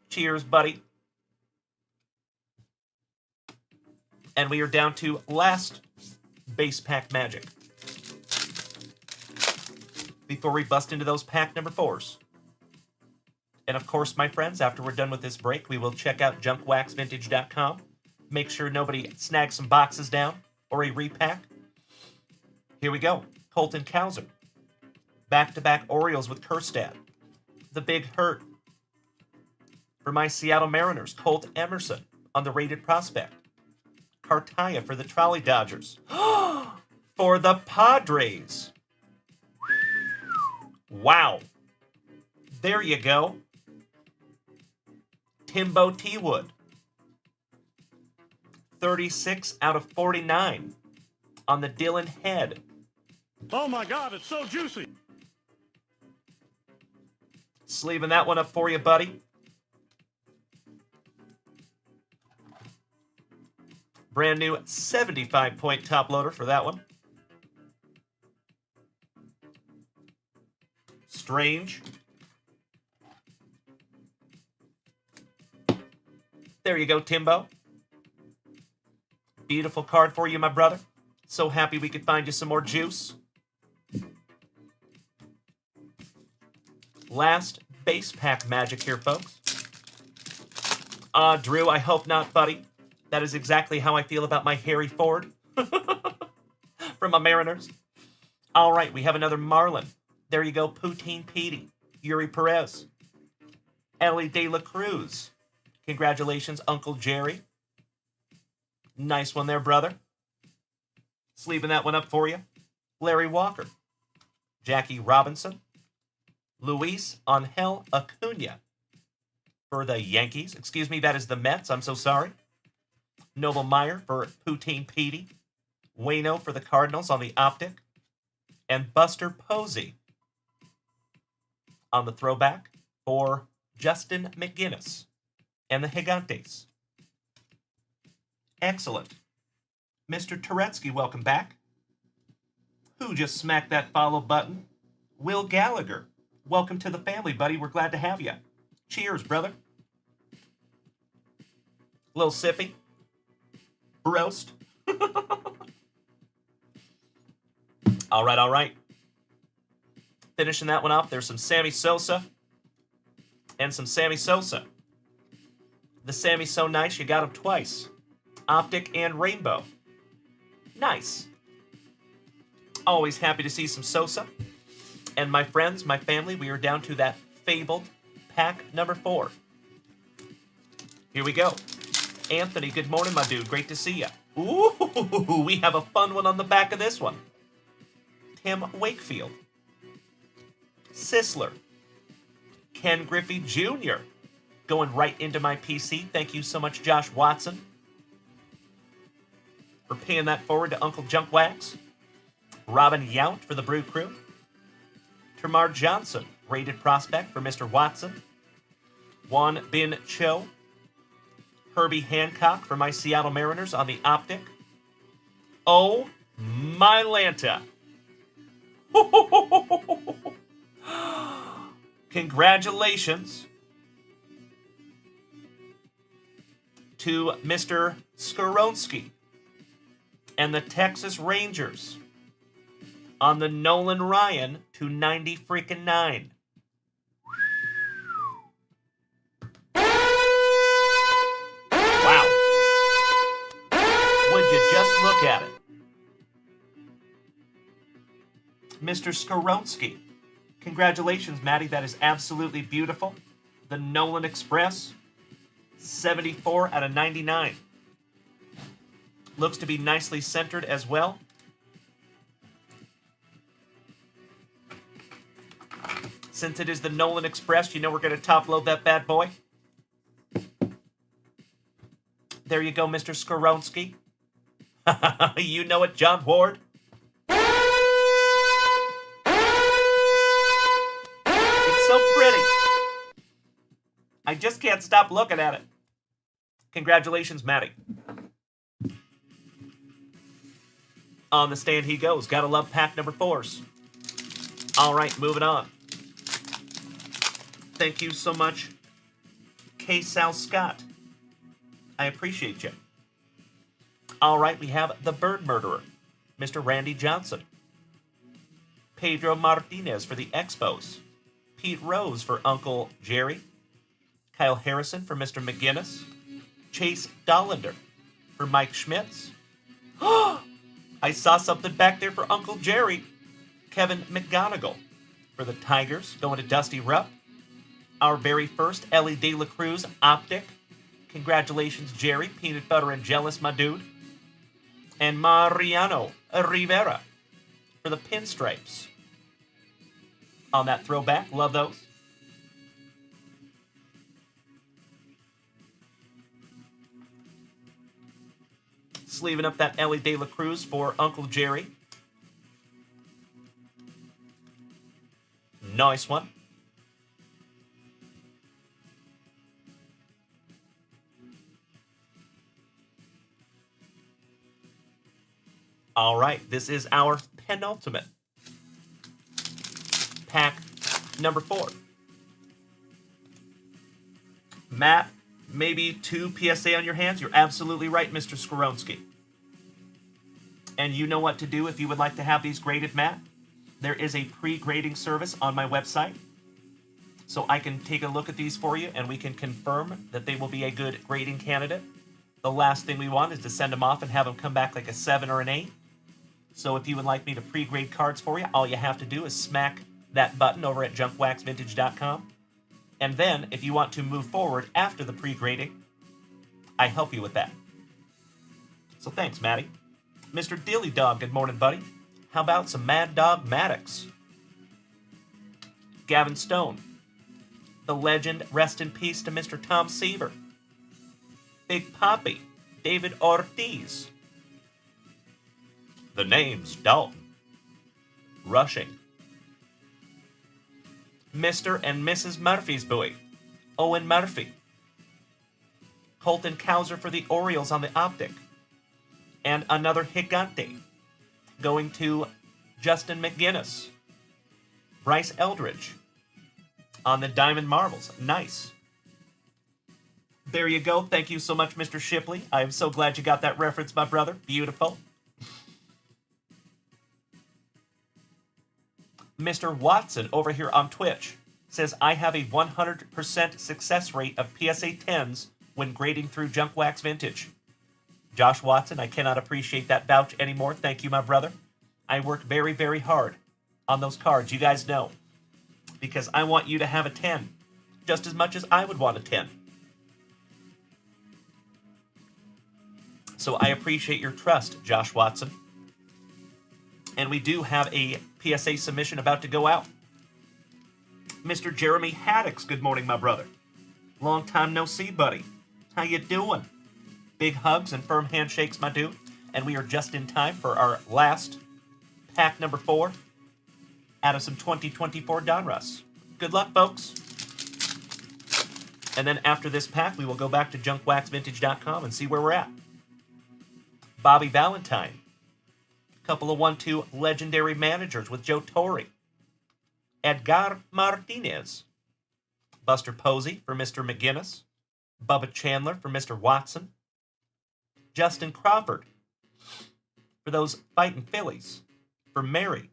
Cheers, buddy. And we are down to last base pack magic. Before we bust into those pack number 4s. And of course, my friends, after we're done with this break, we will check out junkwaxvintage.com. Make sure nobody snags some boxes down or a repack. Here we go. Colton Cowser. Back-to-back Orioles with Kerstad. The Big Hurt. For my Seattle Mariners, Colt Emerson on the rated prospect. Cartaya for the Trolley Dodgers. For the Padres. Wow. There you go. Timbo T-Wood. 36 out of 49 on the Dylan Head. Oh my God, it's so juicy. Sleeving that one up for you, buddy. Brand new 75-point top loader for that one. Strange. There you go, Timbo. Beautiful card for you, my brother. So happy we could find you some more juice. Last base pack magic here, folks. Drew, I hope not, buddy. That is exactly how I feel about my Harry Ford. From my Mariners. All right, we have another Marlin. There you go, Poutine Petey. Yuri Perez. Ellie De La Cruz. Congratulations, Uncle Jerry. Nice one there, brother. Sleeving that one up for you. Larry Walker. Jackie Robinson. Luis Angel Acuna for the Yankees. Excuse me, that is the Mets. I'm so sorry. Noble Meyer for Poutine Petey. Waino for the Cardinals on the Optic. And Buster Posey on the throwback for Justin McGinnis and the Gigantes. Excellent. Mr. Turetsky, welcome back. Who just smacked that follow button? Will Gallagher. Welcome to the family, buddy. We're glad to have you. Cheers, brother. Little sippy. Roast. All right, all right. Finishing that one off, there's some Sammy Sosa and some Sammy Sosa. The Sammy's so nice, you got him twice. Optic and Rainbow. Nice. Always happy to see some Sosa. And my friends, my family, we are down to that fabled pack number 4. Here we go. Anthony, good morning, my dude. Great to see you. Ooh, we have a fun one on the back of this one. Tim Wakefield. Sisler. Ken Griffey Jr. Going right into my PC. Thank you so much, Josh Watson, for paying that forward to Uncle Junkwax. Robin Yount for the Brew Crew. Termar Johnson, rated prospect for Mr. Watson. Juan Bin Cho. Herbie Hancock for my Seattle Mariners on the Optic. Oh, my Lanta. Congratulations to Mr. Skoronsky and the Texas Rangers on the Nolan Ryan to 90 freaking 9. Wow. Would you just look at it? Mr. Skoronsky. Congratulations, Maddie. That is absolutely beautiful. The Nolan Express. 74 out of 99. Looks to be nicely centered as well. Since it is the Nolan Express, you know we're going to top load that bad boy. There you go, Mr. Skoronsky. You know it, John Ward. It's so pretty. I just can't stop looking at it. Congratulations, Maddie. On the stand he goes. Gotta love pack number 4s. All right, moving on. Thank you so much, K. Sal Scott. I appreciate you. All right, we have the Bird Murderer, Mr. Randy Johnson. Pedro Martinez for the Expos. Pete Rose for Uncle Jerry. Kyle Harrison for Mr. McGinnis. Chase Dollander for Mike Schmitz. I saw something back there for Uncle Jerry. Kevin McGonigal for the Tigers, going to Dusty Rupp. Our very first Ellie De La Cruz Optic. Congratulations, Jerry. Peanut butter and jealous, my dude. And Mariano Rivera for the Pinstripes. On that throwback. Love those. Sleeving up that Ellie De La Cruz for Uncle Jerry. Nice one. All right, this is our penultimate pack number 4. Matt maybe 2 PSA on your hands? You're absolutely right, Mr. Skoronsky. And you know what to do if you would like to have these graded, Matt. There is a pre-grading service on my website. So I can take a look at these for you and we can confirm that they will be a good grading candidate. The last thing we want is to send them off and have them come back like a 7 or an 8. So if you would like me to pre-grade cards for you, all you have to do is smack that button over at junkwaxvintage.com. And then, if you want to move forward after the pre-grading, I help you with that. So thanks, Matty. Mr. Dilly Dog, good morning, buddy. How about some Mad Dog Maddox? Gavin Stone. The legend, rest in peace to Mr. Tom Seaver. Big Poppy, David Ortiz. The name's Dalton. Rushing. Mr. and Mrs. Murphy's boy, Owen Murphy. Colton Cowser for the Orioles on the optic. And another Gigante going to Justin McGinnis. Bryce Eldridge on the Diamond Marbles. Nice. There you go. Thank you so much, Mr. Shipley. I am so glad you got that reference, my brother. Beautiful. Mr. Watson over here on Twitch says, I have a 100% success rate of PSA 10s when grading through JunkWax Vintage. Josh Watson, I cannot appreciate that vouch anymore. Thank you, my brother. I work very, very hard on those cards. You guys know. Because I want you to have a 10. Just as much as I would want a 10. So I appreciate your trust, Josh Watson. And we do have a PSA submission about to go out. Mr. Jeremy Haddix, good morning, my brother. Long time no see, buddy. How you doing? Big hugs and firm handshakes, my dude. And we are just in time for our last pack number 4 out of some 2024 Donruss. Good luck, folks. And then after this pack, we will go back to junkwaxvintage.com and see where we're at. Bobby Valentine. Couple of 1-2 legendary managers with Joe Torre. Edgar Martinez. Buster Posey for Mr. McGinnis. Bubba Chandler for Mr. Watson. Justin Crawford for those fighting Phillies. For Mary.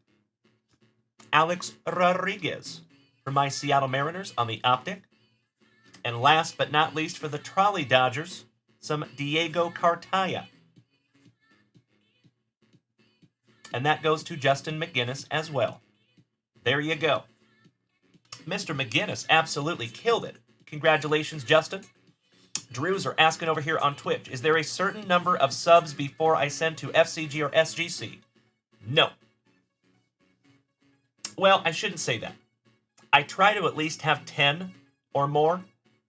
Alex Rodriguez for my Seattle Mariners on the optic. And last but not least for the Trolley Dodgers, some Diego Cartaya. And that goes to Justin McGinnis as well. There you go. Mr. McGinnis absolutely killed it. Congratulations, Justin. Drews are asking over here on Twitch, is there a certain number of subs before I send to FCG or SGC? No. Well, I shouldn't say that. I try to at least have 10 or more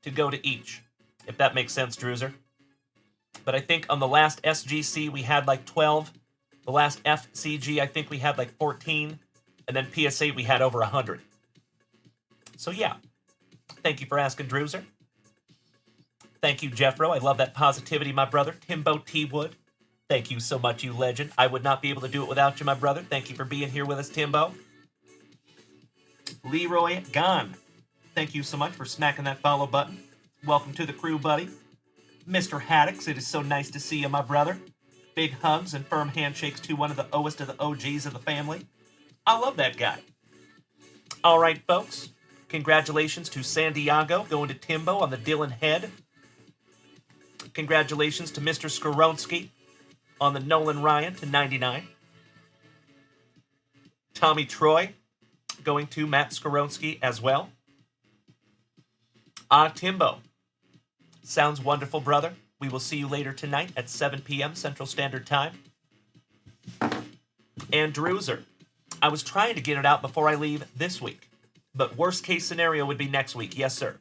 to go to each, if that makes sense, Drewser. But I think on the last SGC we had like 12. The last FCG, I think we had like 14. And then PSA, we had over 100. So yeah. Thank you for asking, Drewser. Thank you, Jeffro. I love that positivity, my brother. Timbo T. Wood. Thank you so much, you legend. I would not be able to do it without you, my brother. Thank you for being here with us, Timbo. Leroy Gahn. Thank you so much for smacking that follow button. Welcome to the crew, buddy. Mr. Haddix, it is so nice to see you, my brother. Big hugs and firm handshakes to one of the oest of the OGs of the family. I love that guy. All right, folks. Congratulations to Santiago going to Timbo on the Dylan head. Congratulations to Mr. Skoronsky on the Nolan Ryan to 99. Tommy Troy going to Matt Skoronsky as well. Timbo. Sounds wonderful, brother. We will see you later tonight at 7 p.m. Central Standard Time. And Drewser. I was trying to get it out before I leave this week. But worst case scenario would be next week. Yes, sir.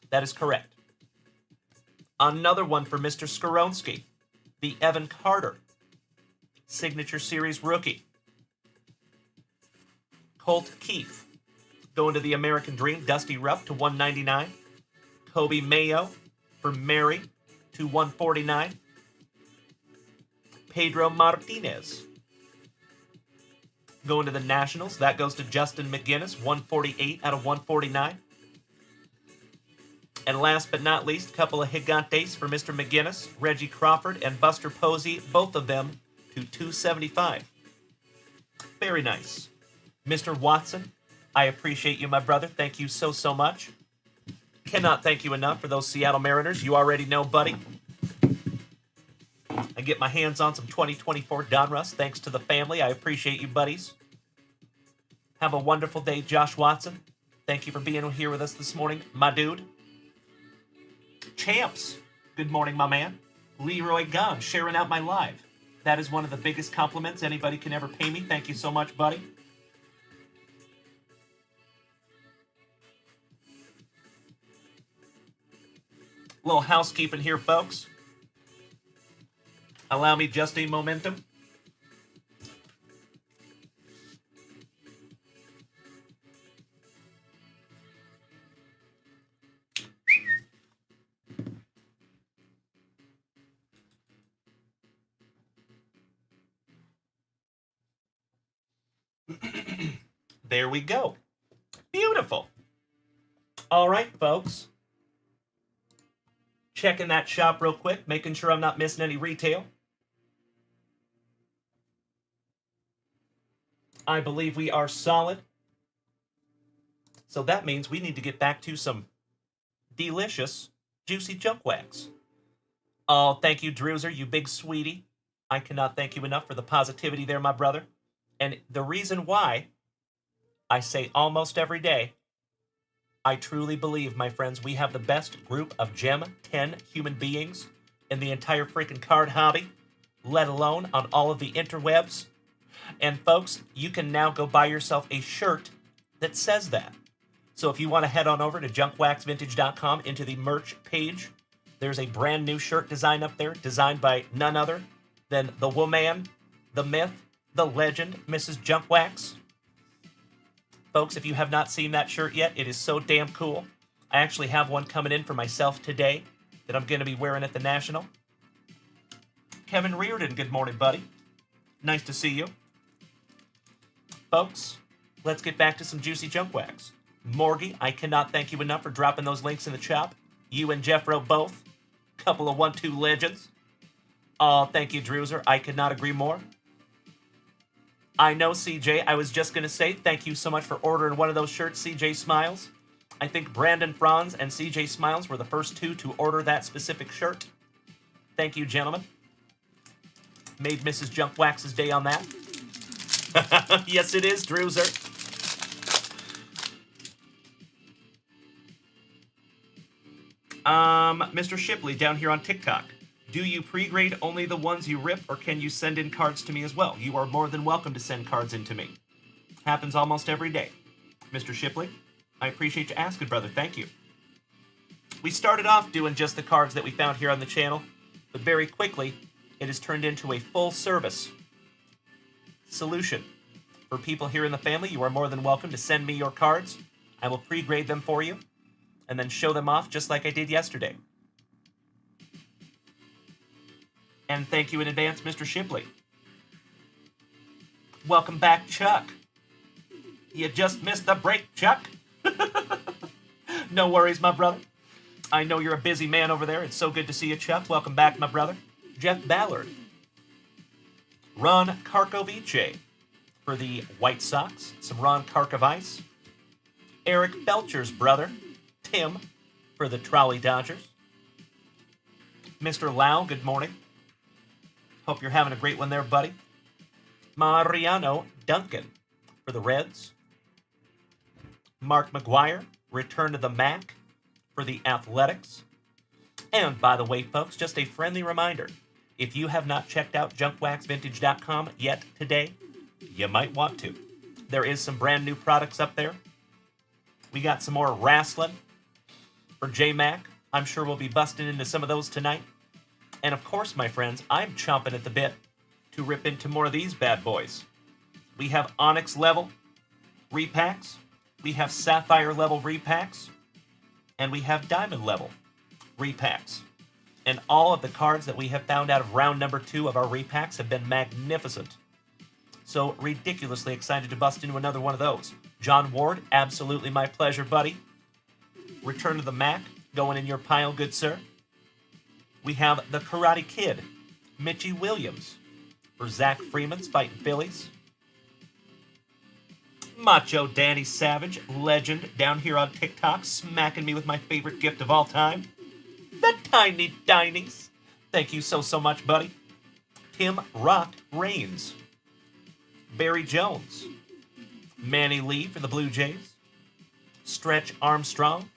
That is correct. Another one for Mr. Skoronsky. The Evan Carter. Signature Series rookie. Colt Keith. Going to the American Dream. Dusty Rupp to 199. Kobe Mayo for Mary to 149. Pedro Martinez. Going to the Nationals. That goes to Justin McGinnis. 148 out of 149. And last but not least, a couple of gigantes for Mr. McGinnis, Reggie Crawford, and Buster Posey, both of them to $275. Very nice. Mr. Watson, I appreciate you, my brother. Thank you so, so much. Cannot thank you enough for those Seattle Mariners. You already know, buddy. I get my hands on some 2024 Donruss thanks to the family. I appreciate you, buddies. Have a wonderful day, Josh Watson. Thank you for being here with us this morning, my dude. Champs, good morning, my man. Leroy Gunn, sharing out my live. That is one of the biggest compliments anybody can ever pay me. Thank you so much, buddy. Little housekeeping here, folks. Allow me just a momentum. There we go. Beautiful. All right, folks. Checking that shop real quick, making sure I'm not missing any retail. I believe we are solid. So that means we need to get back to some delicious, juicy junkwax. Oh, thank you, Drewzer, you big sweetie. I cannot thank you enough for the positivity there, my brother. And the reason why I say almost every day, I truly believe, my friends, we have the best group of Gem 10 human beings in the entire freaking card hobby, let alone on all of the interwebs. And folks, you can now go buy yourself a shirt that says that. So if you want to head on over to junkwaxvintage.com into the merch page, there's a brand new shirt design up there, designed by none other than the woman, the myth, the legend, Mrs. Junkwax. Folks, if you have not seen that shirt yet, it is so damn cool. I actually have one coming in for myself today that I'm going to be wearing at the National. Kevin Reardon, good morning, buddy. Nice to see you. Folks, let's get back to some juicy junkwax. Morgie, I cannot thank you enough for dropping those links in the chat. You and Jeffro both. Couple of 1-2 legends. Oh, thank you, Drewzer. I could not agree more. I know, CJ. I was just going to say thank you so much for ordering one of those shirts, CJ Smiles. I think Brandon Franz and CJ Smiles were the first two to order that specific shirt. Thank you, gentlemen. Made Mrs. Junkwax's day on that. Yes, it is, Drewzer. Mr. Shipley down here on TikTok. Do you pre-grade only the ones you rip, or can you send in cards to me as well? You are more than welcome to send cards in to me. Happens almost every day. Mr. Shipley, I appreciate you asking, brother. Thank you. We started off doing just the cards that we found here on the channel, but very quickly, it has turned into a full-service solution. For people here in the family, you are more than welcome to send me your cards. I will pre-grade them for you, and then show them off just like I did yesterday. And thank you in advance, Mr. Shipley. Welcome back, Chuck. You just missed the break, Chuck. No worries, my brother. I know you're a busy man over there. It's so good to see you, Chuck. Welcome back, my brother. Jeff Ballard. Ron Karkovice for the White Sox. Some Ron Karkovice. Eric Belcher's brother, Tim, for the Trolley Dodgers. Mr. Lau, good morning. Hope you're having a great one there, buddy. Mariano Duncan for the Reds. Mark McGuire, return to the MAC for the Athletics. And by the way, folks, just a friendly reminder, if you have not checked out junkwaxvintage.com yet today, you might want to. There is some brand new products up there. We got some more wrestling for J-Mac. I'm sure we'll be busting into some of those tonight. And of course, my friends, I'm chomping at the bit to rip into more of these bad boys. We have Onyx level repacks, we have Sapphire level repacks, and we have Diamond level repacks. And all of the cards that we have found out of round number 2 of our repacks have been magnificent. So ridiculously excited to bust into another one of those. John Ward, absolutely my pleasure, buddy. Return to the MAC going in your pile, good sir. We have the Karate Kid, Mitchie Williams, for Zach Freeman's Fighting Phillies. Macho Danny Savage, legend, down here on TikTok, smacking me with my favorite gift of all time, the Tiny Dinies. Thank you so much, buddy. Tim Rock Reigns, Barry Jones, Manny Lee for the Blue Jays, Stretch Armstrong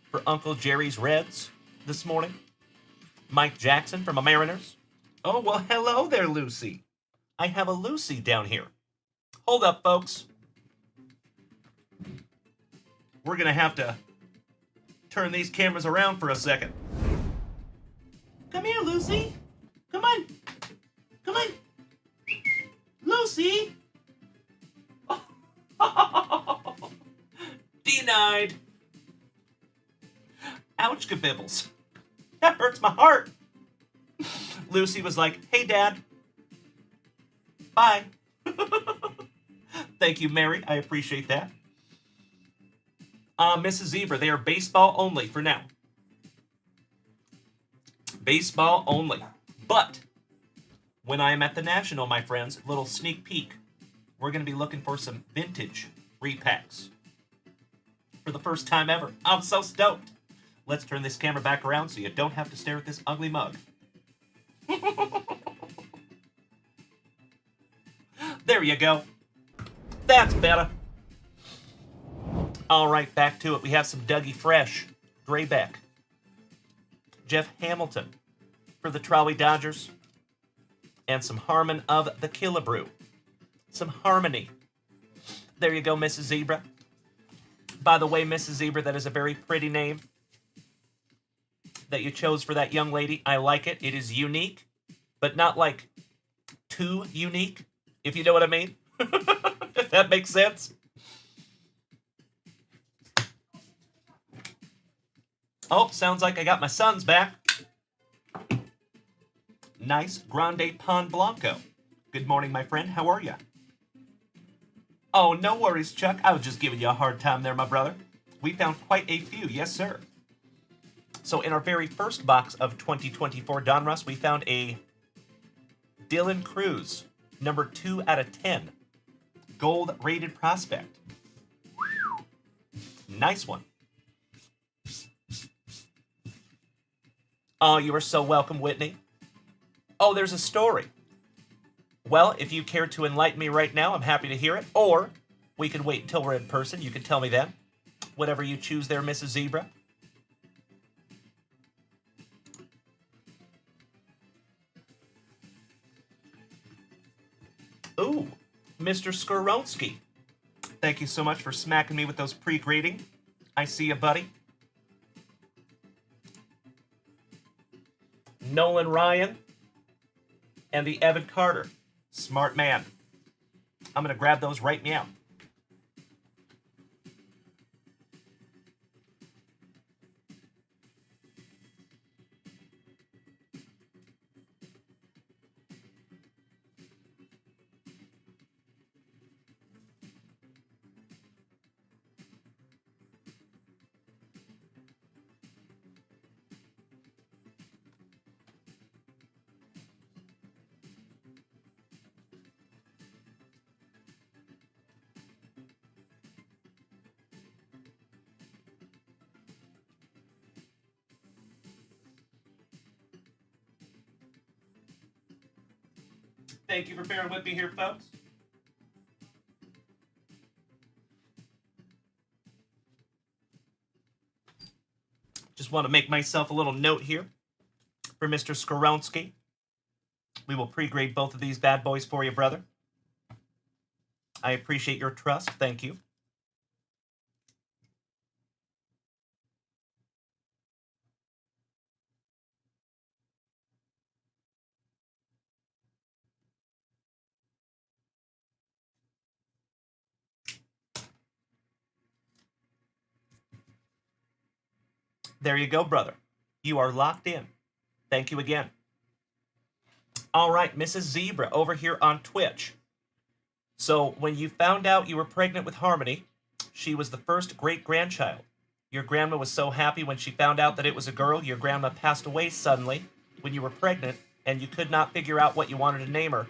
for Uncle Jerry's Reds this morning, Mike Jackson from the Mariners. Oh, well, hello there, Lucy. I have a Lucy down here. Hold up, folks. We're going to have to turn these cameras around for a second. Come here, Lucy. Come on. Come on. Lucy. Oh. Denied. Ouch, kabibbles. That hurts my heart. Lucy was like, hey, Dad. Bye. Thank you, Mary. I appreciate that. Mrs. Zebra, they are baseball only for now. Baseball only. But when I am at the National, my friends, little sneak peek, we're going to be looking for some vintage repacks. For the first time ever. I'm so stoked. Let's turn this camera back around so you don't have to stare at this ugly mug. There you go. That's better. All right, back to it. We have some Dougie Fresh, Drayback, Jeff Hamilton for the Trolley Dodgers, and some Harmon of the Killabrew. Some Harmony. There you go, Mrs. Zebra. By the way, Mrs. Zebra, that is a very pretty name that you chose for that young lady. I like it. It is unique, but not like too unique, if you know what I mean. If that makes sense. Oh, sounds like I got my sons back. Nice Grande Pan Blanco. Good morning, my friend. How are ya? Oh, no worries, Chuck. I was just giving you a hard time there, my brother. We found quite a few, yes, sir. So in our very first box of 2024 Donruss, we found a Dylan Cruz, number 2 out of 10. Gold rated prospect. Nice one. Oh, you are so welcome, Whitney. Oh, there's a story. Well, if you care to enlighten me right now, I'm happy to hear it. Or we can wait until we're in person. You can tell me then. Whatever you choose there, Mrs. Zebra. Ooh, Mr. Skoronsky. Thank you so much for smacking me with those pre-grading. I see you, buddy. Nolan Ryan and the Evan Carter. Smart man. I'm going to grab those right now. Thank you for bearing with me here, folks. Just want to make myself a little note here for Mr. Skoronsky. We will pre-grade both of these bad boys for you, brother. I appreciate your trust. Thank you. There you go, brother. You are locked in. Thank you again. All right, Mrs. Zebra over here on Twitch. So when you found out you were pregnant with Harmony, she was the first great-grandchild Your grandma was so happy when she found out that it was a girl. Your grandma passed away suddenly when you were pregnant, and you could not figure out what you wanted to name her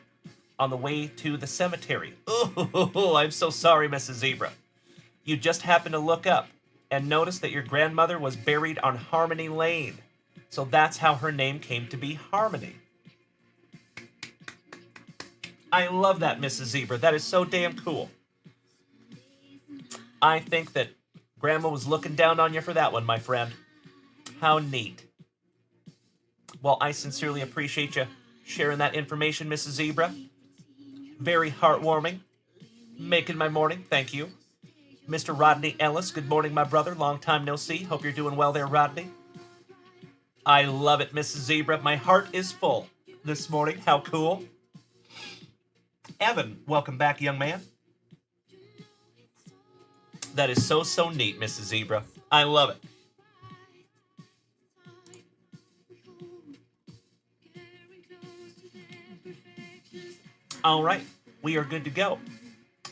on the way to the cemetery. Oh, I'm so sorry, Mrs. Zebra. You just happened to look up and notice that your grandmother was buried on Harmony Lane. So that's how her name came to be Harmony. I love that, Mrs. Zebra. That is so damn cool. I think that Grandma was looking down on you for that one, my friend. How neat. Well, I sincerely appreciate you sharing that information, Mrs. Zebra. Very heartwarming. Making my morning. Thank you. Mr. Rodney Ellis, good morning, my brother. Long time no see. Hope you're doing well there, Rodney. I love it, Mrs. Zebra. My heart is full this morning. How cool. Evan, welcome back, young man. That is so, so neat, Mrs. Zebra. I love it. All right, we are good to go.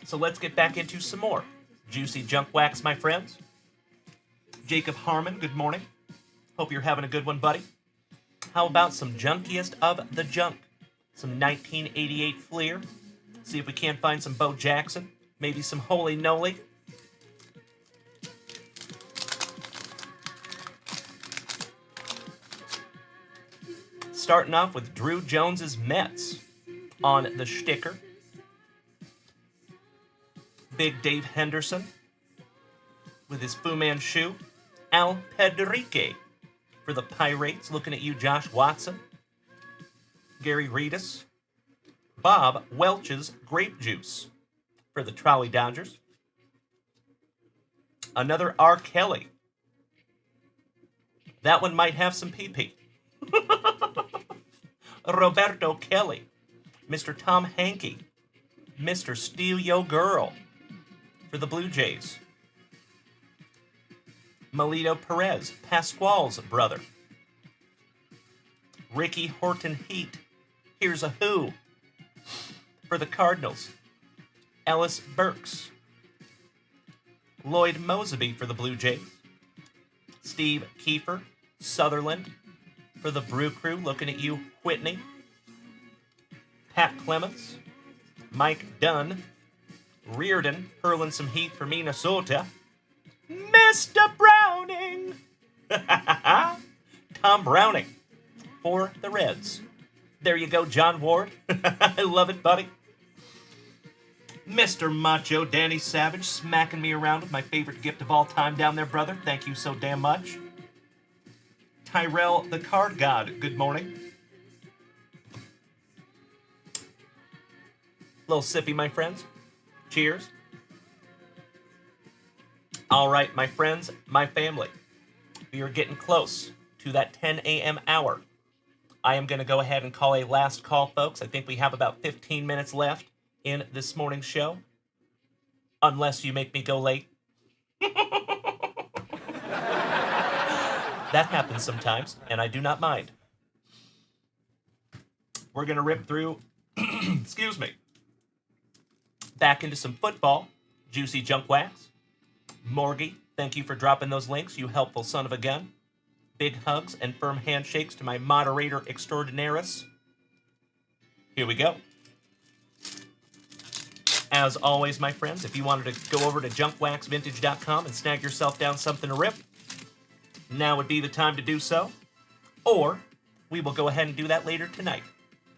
So let's get back into some more juicy junk wax, my friends. Jacob Harmon, good morning. Hope you're having a good one, buddy. How about some junkiest of the junk? Some 1988 Fleer. See if we can't find some Bo Jackson. Maybe some Holy Noly. Starting off with Drew Jones's Mets on the sticker. Big Dave Henderson with his Fu Manchu. Al Pedrique for the Pirates. Looking at you, Josh Watson. Gary Reedus. Bob Welch's Grape Juice for the Trolley Dodgers. Another R. Kelly. That one might have some pee-pee. Roberto Kelly. Mr. Tom Hankey. Mr. Steal Yo Girl for the Blue Jays. Melito Perez, Pasquale's brother. Ricky Horton Heat. Here's a Who for the Cardinals. Ellis Burks. Lloyd Moseby for the Blue Jays. Steve Kiefer, Sutherland for the Brew Crew. Looking at you, Whitney. Pat Clements. Mike Dunn. Reardon, hurling some heat for Minnesota. Mr. Browning. Tom Browning for the Reds. There you go, John Ward. I love it, buddy. Mr. Macho Danny Savage smacking me around with my favorite gift of all time down there, brother. Thank you so damn much. Tyrell the Card God, good morning. Little sippy, my friends. Cheers. All right, my friends, my family. We are getting close to that 10 a.m. hour. I am going to go ahead and call a last call, folks. I think we have about 15 minutes left in this morning's show. Unless you make me go late. That happens sometimes, and I do not mind. We're going to rip through, excuse me, back into some football. Juicy Junk Wax. Morgie, thank you for dropping those links, you helpful son of a gun. Big hugs and firm handshakes to my moderator extraordinaris. Here we go. As always, my friends, if you wanted to go over to junkwaxvintage.com and snag yourself down something to rip, now would be the time to do so. Or we will go ahead and do that later tonight.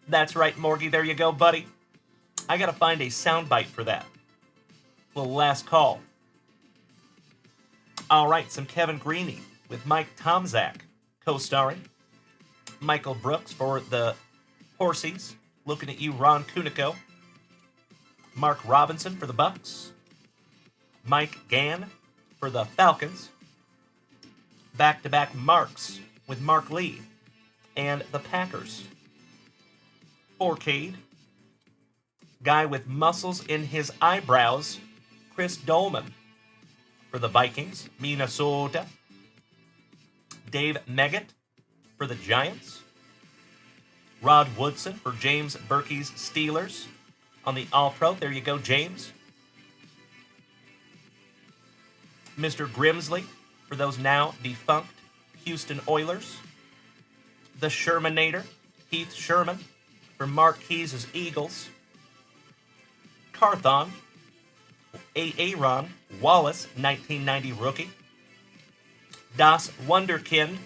That's right, Morgie, there you go, buddy. I gotta find a soundbite for that. Little last call. All right, some Kevin Greeny with Mike Tomzak co-starring. Michael Brooks for the Horsies. Looking at you, Ron Kunico. Mark Robinson for the Bucks. Mike Gann for the Falcons. Back-to-back Marks with Mark Lee and the Packers. Forcade. Guy with muscles in his eyebrows, Chris Dolman for the Vikings, Minnesota. Dave Meggett for the Giants. Rod Woodson for James Berkey's Steelers on the All-Pro. There you go, James. Mr. Grimsley for those now defunct Houston Oilers. The Shermanator, Heath Sherman, for Marquise's Eagles. Carthon, Aaron Wallace, 1990 rookie. Das Wunderkind,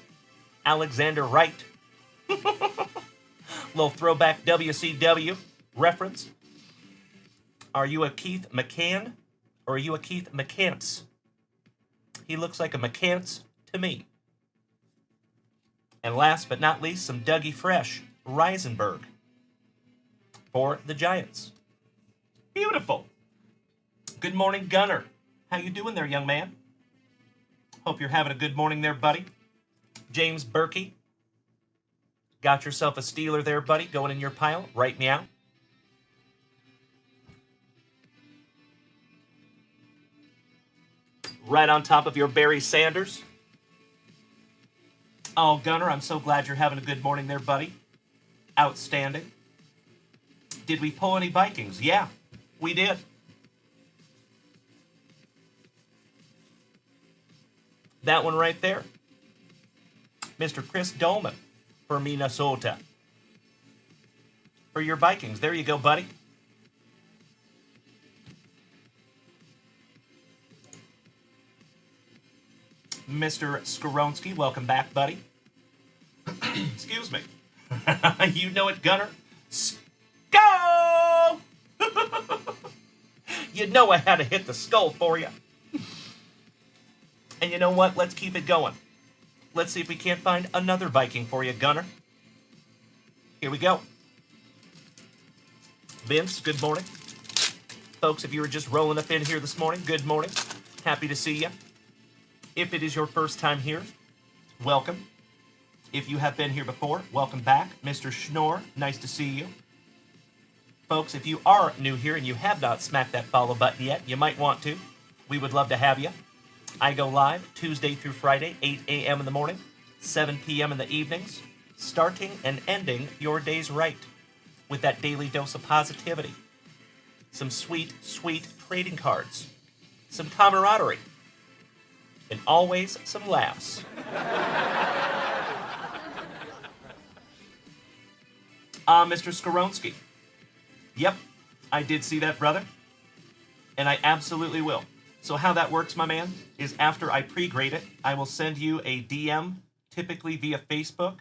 Alexander Wright. Little throwback WCW reference. Are you a Keith McCann or are you a Keith McCants? He looks like a McCants to me. And last but not least, some Dougie Fresh, Reisenberg, for the Giants. Beautiful. Good morning, Gunner. How you doing there, young man? Hope you're having a good morning there, buddy. James Berkey. Got yourself a Steeler there, buddy, going in your pile. Right meow. Right on top of your Barry Sanders. Oh, Gunner, I'm so glad you're having a good morning there, buddy. Outstanding. Did we pull any Vikings? Yeah, we did. That one right there. Mr. Chris Dolman for Minnesota. For your Vikings. There you go, buddy. Mr. Skoronsky, welcome back, buddy. Excuse me. You know it, Gunner. Skull! You know I had to hit the skull for you. And you know what? Let's keep it going. Let's see if we can't find another Viking for you, Gunner. Here we go. Vince, good morning. Folks, if you were just rolling up in here this morning, good morning. Happy to see you. If it is your first time here, welcome. If you have been here before, welcome back. Mr. Schnorr, nice to see you. Folks, if you are new here and you have not smacked that follow button yet, you might want to. We would love to have you. I go live Tuesday through Friday, 8 a.m. in the morning, 7 p.m. in the evenings, starting and ending your days right with that daily dose of positivity. Some sweet, sweet trading cards. Some camaraderie. And always some laughs. Mr. Skoronsky. Yep, I did see that, brother. And I absolutely will. So how that works, my man, is after I pre-grade it, I will send you a DM, typically via Facebook,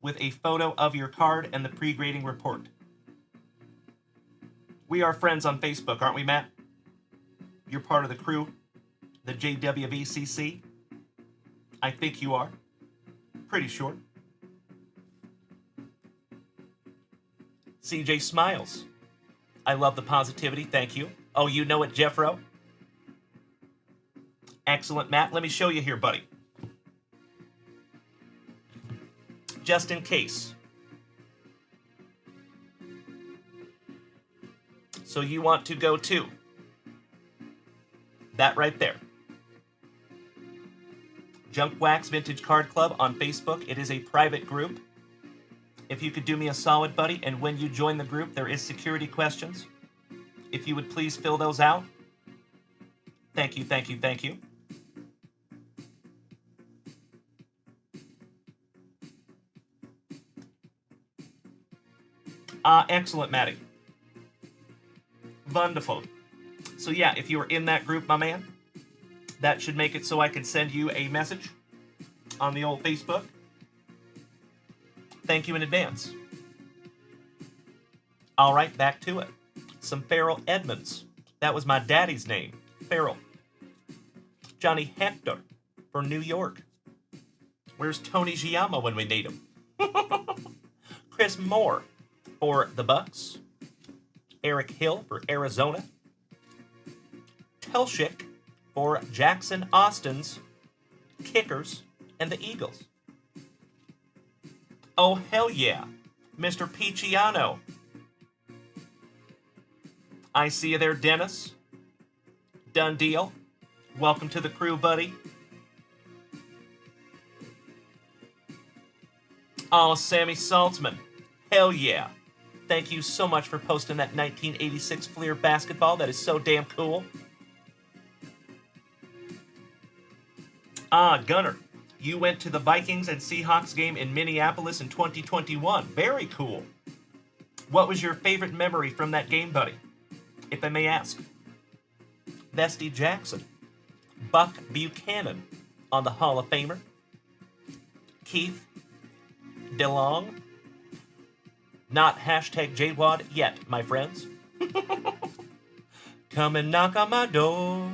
with a photo of your card and the pre-grading report. We are friends on Facebook, aren't we, Matt? You're part of the crew, the JWVCC. I think you are. Pretty sure. CJ smiles. I love the positivity, thank you. Oh, you know it, Jeffro? Excellent, Matt. Let me show you here, buddy. Just in case. So you want to go to that right there. JunkWax Vintage Card Club on Facebook. It is a private group. If you could do me a solid, buddy, and when you join the group, there is security questions. If you would please fill those out. Thank you, thank you, thank you. Excellent, Maddie. Wonderful. So yeah, if you are in that group, my man, that should make it so I can send you a message on the old Facebook. Thank you in advance. All right, back to it. Some Farrell Edmonds. That was my daddy's name, Farrell. Johnny Hector for New York. Where's Tony Giammo when we need him? Chris Moore for the Bucks. Eric Hill for Arizona. Telshik for Jackson Austin's Kickers and the Eagles. Oh, hell yeah. Mr. Picciano. I see you there, Dennis. Done deal. Welcome to the crew, buddy. Oh, Sammy Saltzman. Hell yeah. Thank you so much for posting that 1986 Fleer basketball. That is so damn cool. Gunner, you went to the Vikings and Seahawks game in Minneapolis in 2021. Very cool. What was your favorite memory from that game, buddy? If I may ask. Vesty Jackson. Buck Buchanan on the Hall of Famer. Keith DeLong. Not hashtag JWAD yet, my friends. Come and knock on my door.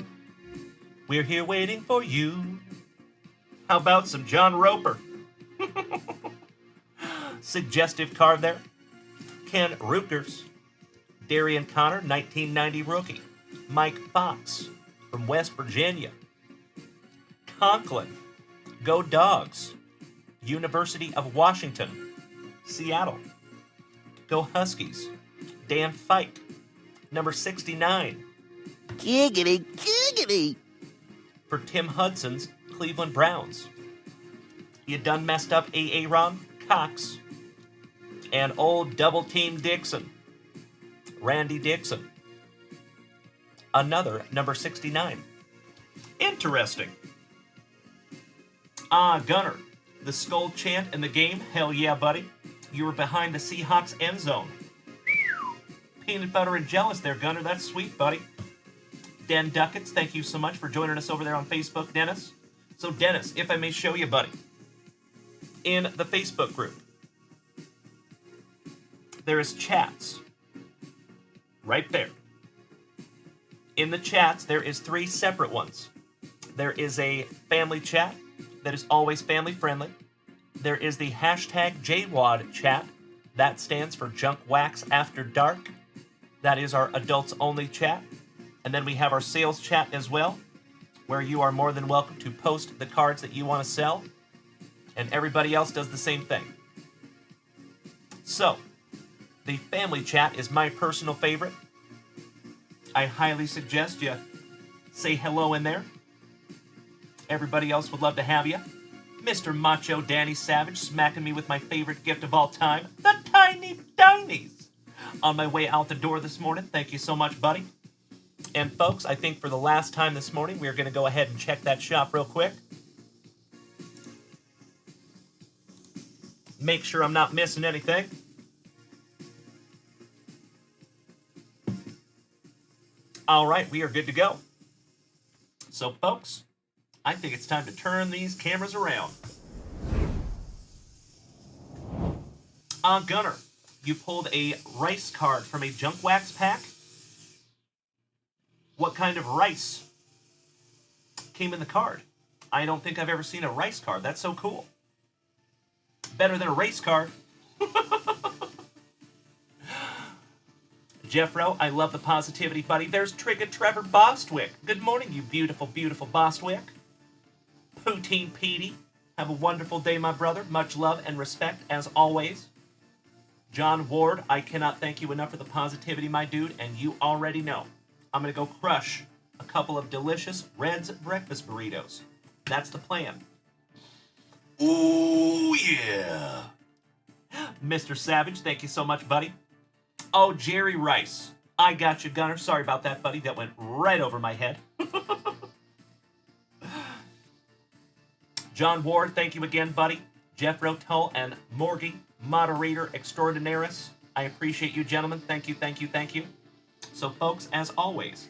We're here waiting for you. How about some John Roper? Suggestive card there. Ken Rutgers. Darian Connor, 1990 rookie. Mike Fox from West Virginia. Conklin. Go Dogs. University of Washington. Seattle. Go Huskies. Dan Fike. Number 69. Giggity, giggity. For Tim Hudson's Cleveland Browns. You done messed up Aaron Cox. And old double team Dixon. Randy Dixon. Another number 69. Interesting. Gunner. The skull chant in the game. Hell yeah, buddy. You were behind the Seahawks end zone. Peanut butter and jealous there, Gunner. That's sweet, buddy. Den Ducats, thank you so much for joining us over there on Facebook, Dennis. So, Dennis, if I may show you, buddy, in the Facebook group, there is chats. Right there. In the chats, there is 3 separate ones. There is a family chat that is always family friendly. There is the hashtag JWAD chat. That stands for JunkWax After Dark. That is our adults only chat. And then we have our sales chat as well, where you are more than welcome to post the cards that you want to sell. And everybody else does the same thing. So, the family chat is my personal favorite. I highly suggest you say hello in there. Everybody else would love to have you. Mr. Macho Danny Savage smacking me with my favorite gift of all time, the Tiny Tinies. On my way out the door this morning. Thank you so much, buddy. And folks, I think for the last time this morning, we're going to go ahead and check that shop real quick. Make sure I'm not missing anything. All right, we are good to go. So, folks, I think it's time to turn these cameras around. Gunner, you pulled a rice card from a junk wax pack. What kind of rice came in the card? I don't think I've ever seen a rice card. That's so cool. Better than a race card. Jeffro, I love the positivity, buddy. There's Trigger Trevor Bostwick. Good morning, you beautiful, beautiful Bostwick. Poutine Petey, have a wonderful day, my brother. Much love and respect, as always. John Ward, I cannot thank you enough for the positivity, my dude, and you already know. I'm going to go crush a couple of delicious Red's breakfast burritos. That's the plan. Ooh, yeah. Mr. Savage, thank you so much, buddy. Oh, Jerry Rice. I got you, Gunner. Sorry about that, buddy. That went right over my head. John Ward, thank you again, buddy. Jeff Rotel and Morgie, moderator extraordinaris. I appreciate you, gentlemen. Thank you, thank you, thank you. So, folks, as always,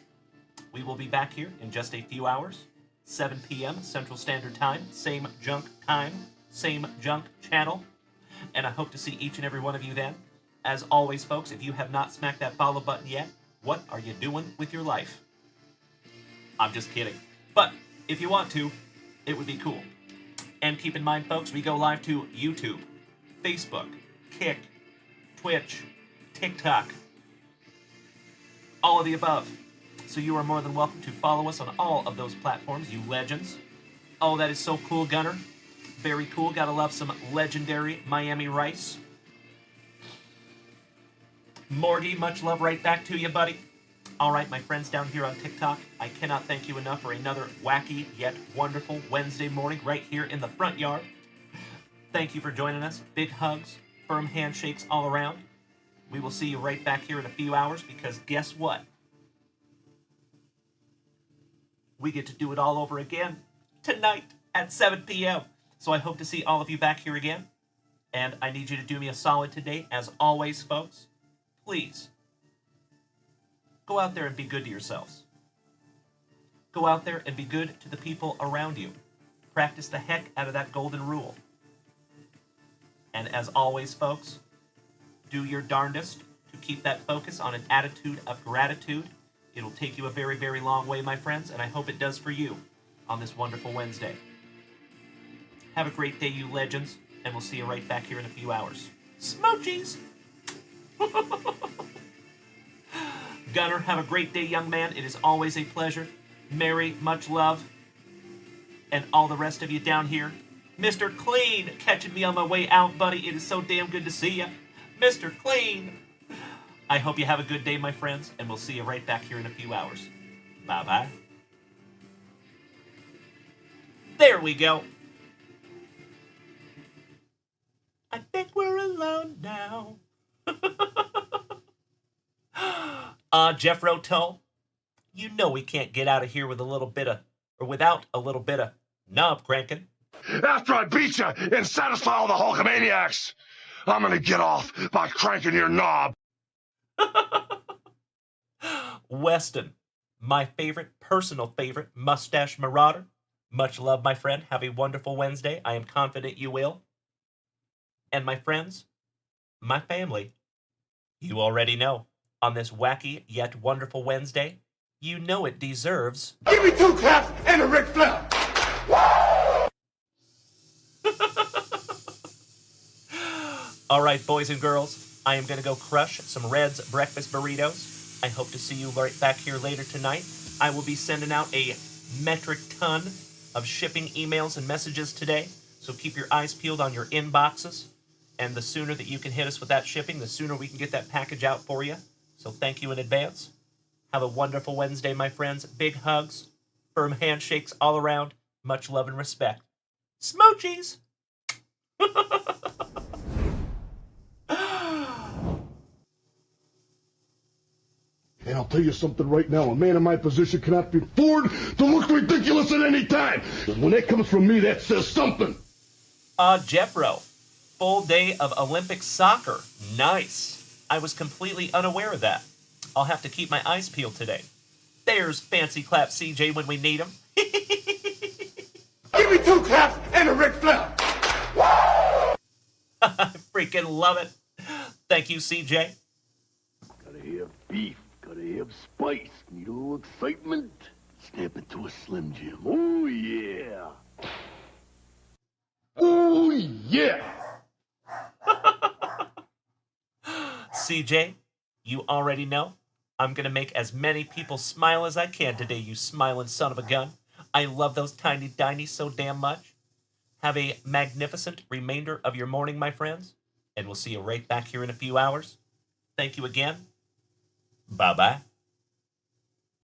we will be back here in just a few hours, 7 p.m. Central Standard Time, same junk time, same junk channel, and I hope to see each and every one of you then. As always, folks, if you have not smacked that follow button yet, what are you doing with your life? I'm just kidding. But if you want to, it would be cool. And keep in mind, folks, we go live to YouTube, Facebook, Kick, Twitch, TikTok, all of the above. So you are more than welcome to follow us on all of those platforms, you legends. Oh, that is so cool, Gunner. Very cool. Gotta love some legendary Miami rice. Morgie, much love right back to you, buddy. All right, my friends down here on TikTok, I cannot thank you enough for another wacky yet wonderful Wednesday morning right here in the front yard. Thank you for joining us. Big hugs, firm handshakes all around. We will see you right back here in a few hours because guess what? We get to do it all over again tonight. at 7 p.m. So I hope to see all of you back here again. And I need you to do me a solid today. As always, folks, please go out there and be good to yourselves. Go out there and be good to the people around you. Practice the heck out of that golden rule. And as always, folks, do your darndest to keep that focus on an attitude of gratitude. It'll take you a very, very long way, my friends, and I hope it does for you on this wonderful Wednesday. Have a great day, you legends, and we'll see you right back here in a few hours. Smoochies! Gunner, have a great day, young man. It is always a pleasure. Mary, much love. And all the rest of you down here. Mr. Clean, catching me on my way out, buddy. It is so damn good to see you. Mr. Clean. I hope you have a good day, my friends, and we'll see you right back here in a few hours. Bye-bye. There we go. I think we're alone now. Jeff Rotel, you know we can't get out of here with a little bit of, or without a little bit of knob cranking. After I beat you and satisfy all the Hulkamaniacs, I'm gonna get off by cranking your knob. Weston, my favorite, personal favorite, mustache marauder. Much love, my friend. Have a wonderful Wednesday. I am confident you will. And my friends, my family, you already know, on this wacky yet wonderful Wednesday, you know it deserves... Give me 2 claps and a Ric Flair. All right, boys and girls, I am going to go crush some Red's breakfast burritos. I hope to see you right back here later tonight. I will be sending out a metric ton of shipping emails and messages today, so keep your eyes peeled on your inboxes. And the sooner that you can hit us with that shipping, the sooner we can get that package out for you. So thank you in advance. Have a wonderful Wednesday, my friends. Big hugs, firm handshakes all around. Much love and respect. Smoochies! And I'll tell you something right now. A man in my position cannot afford to look ridiculous at any time. When that comes from me, that says something. Jeffro. Full day of Olympic soccer. Nice. I was completely unaware of that. I'll have to keep my eyes peeled today. There's Fancy Clap CJ when we need him. Give me 2 claps and a Ric Flair. I freaking love it. Thank you, CJ. Gotta have beef. Gotta have spice. Need a little excitement. Snap it to a Slim Jim. Oh, yeah. Oh, yeah. CJ, you already know. I'm going to make as many people smile as I can today, you smiling son of a gun. I love those tiny dinies so damn much. Have a magnificent remainder of your morning, my friends, and we'll see you right back here in a few hours. Thank you again. Bye-bye.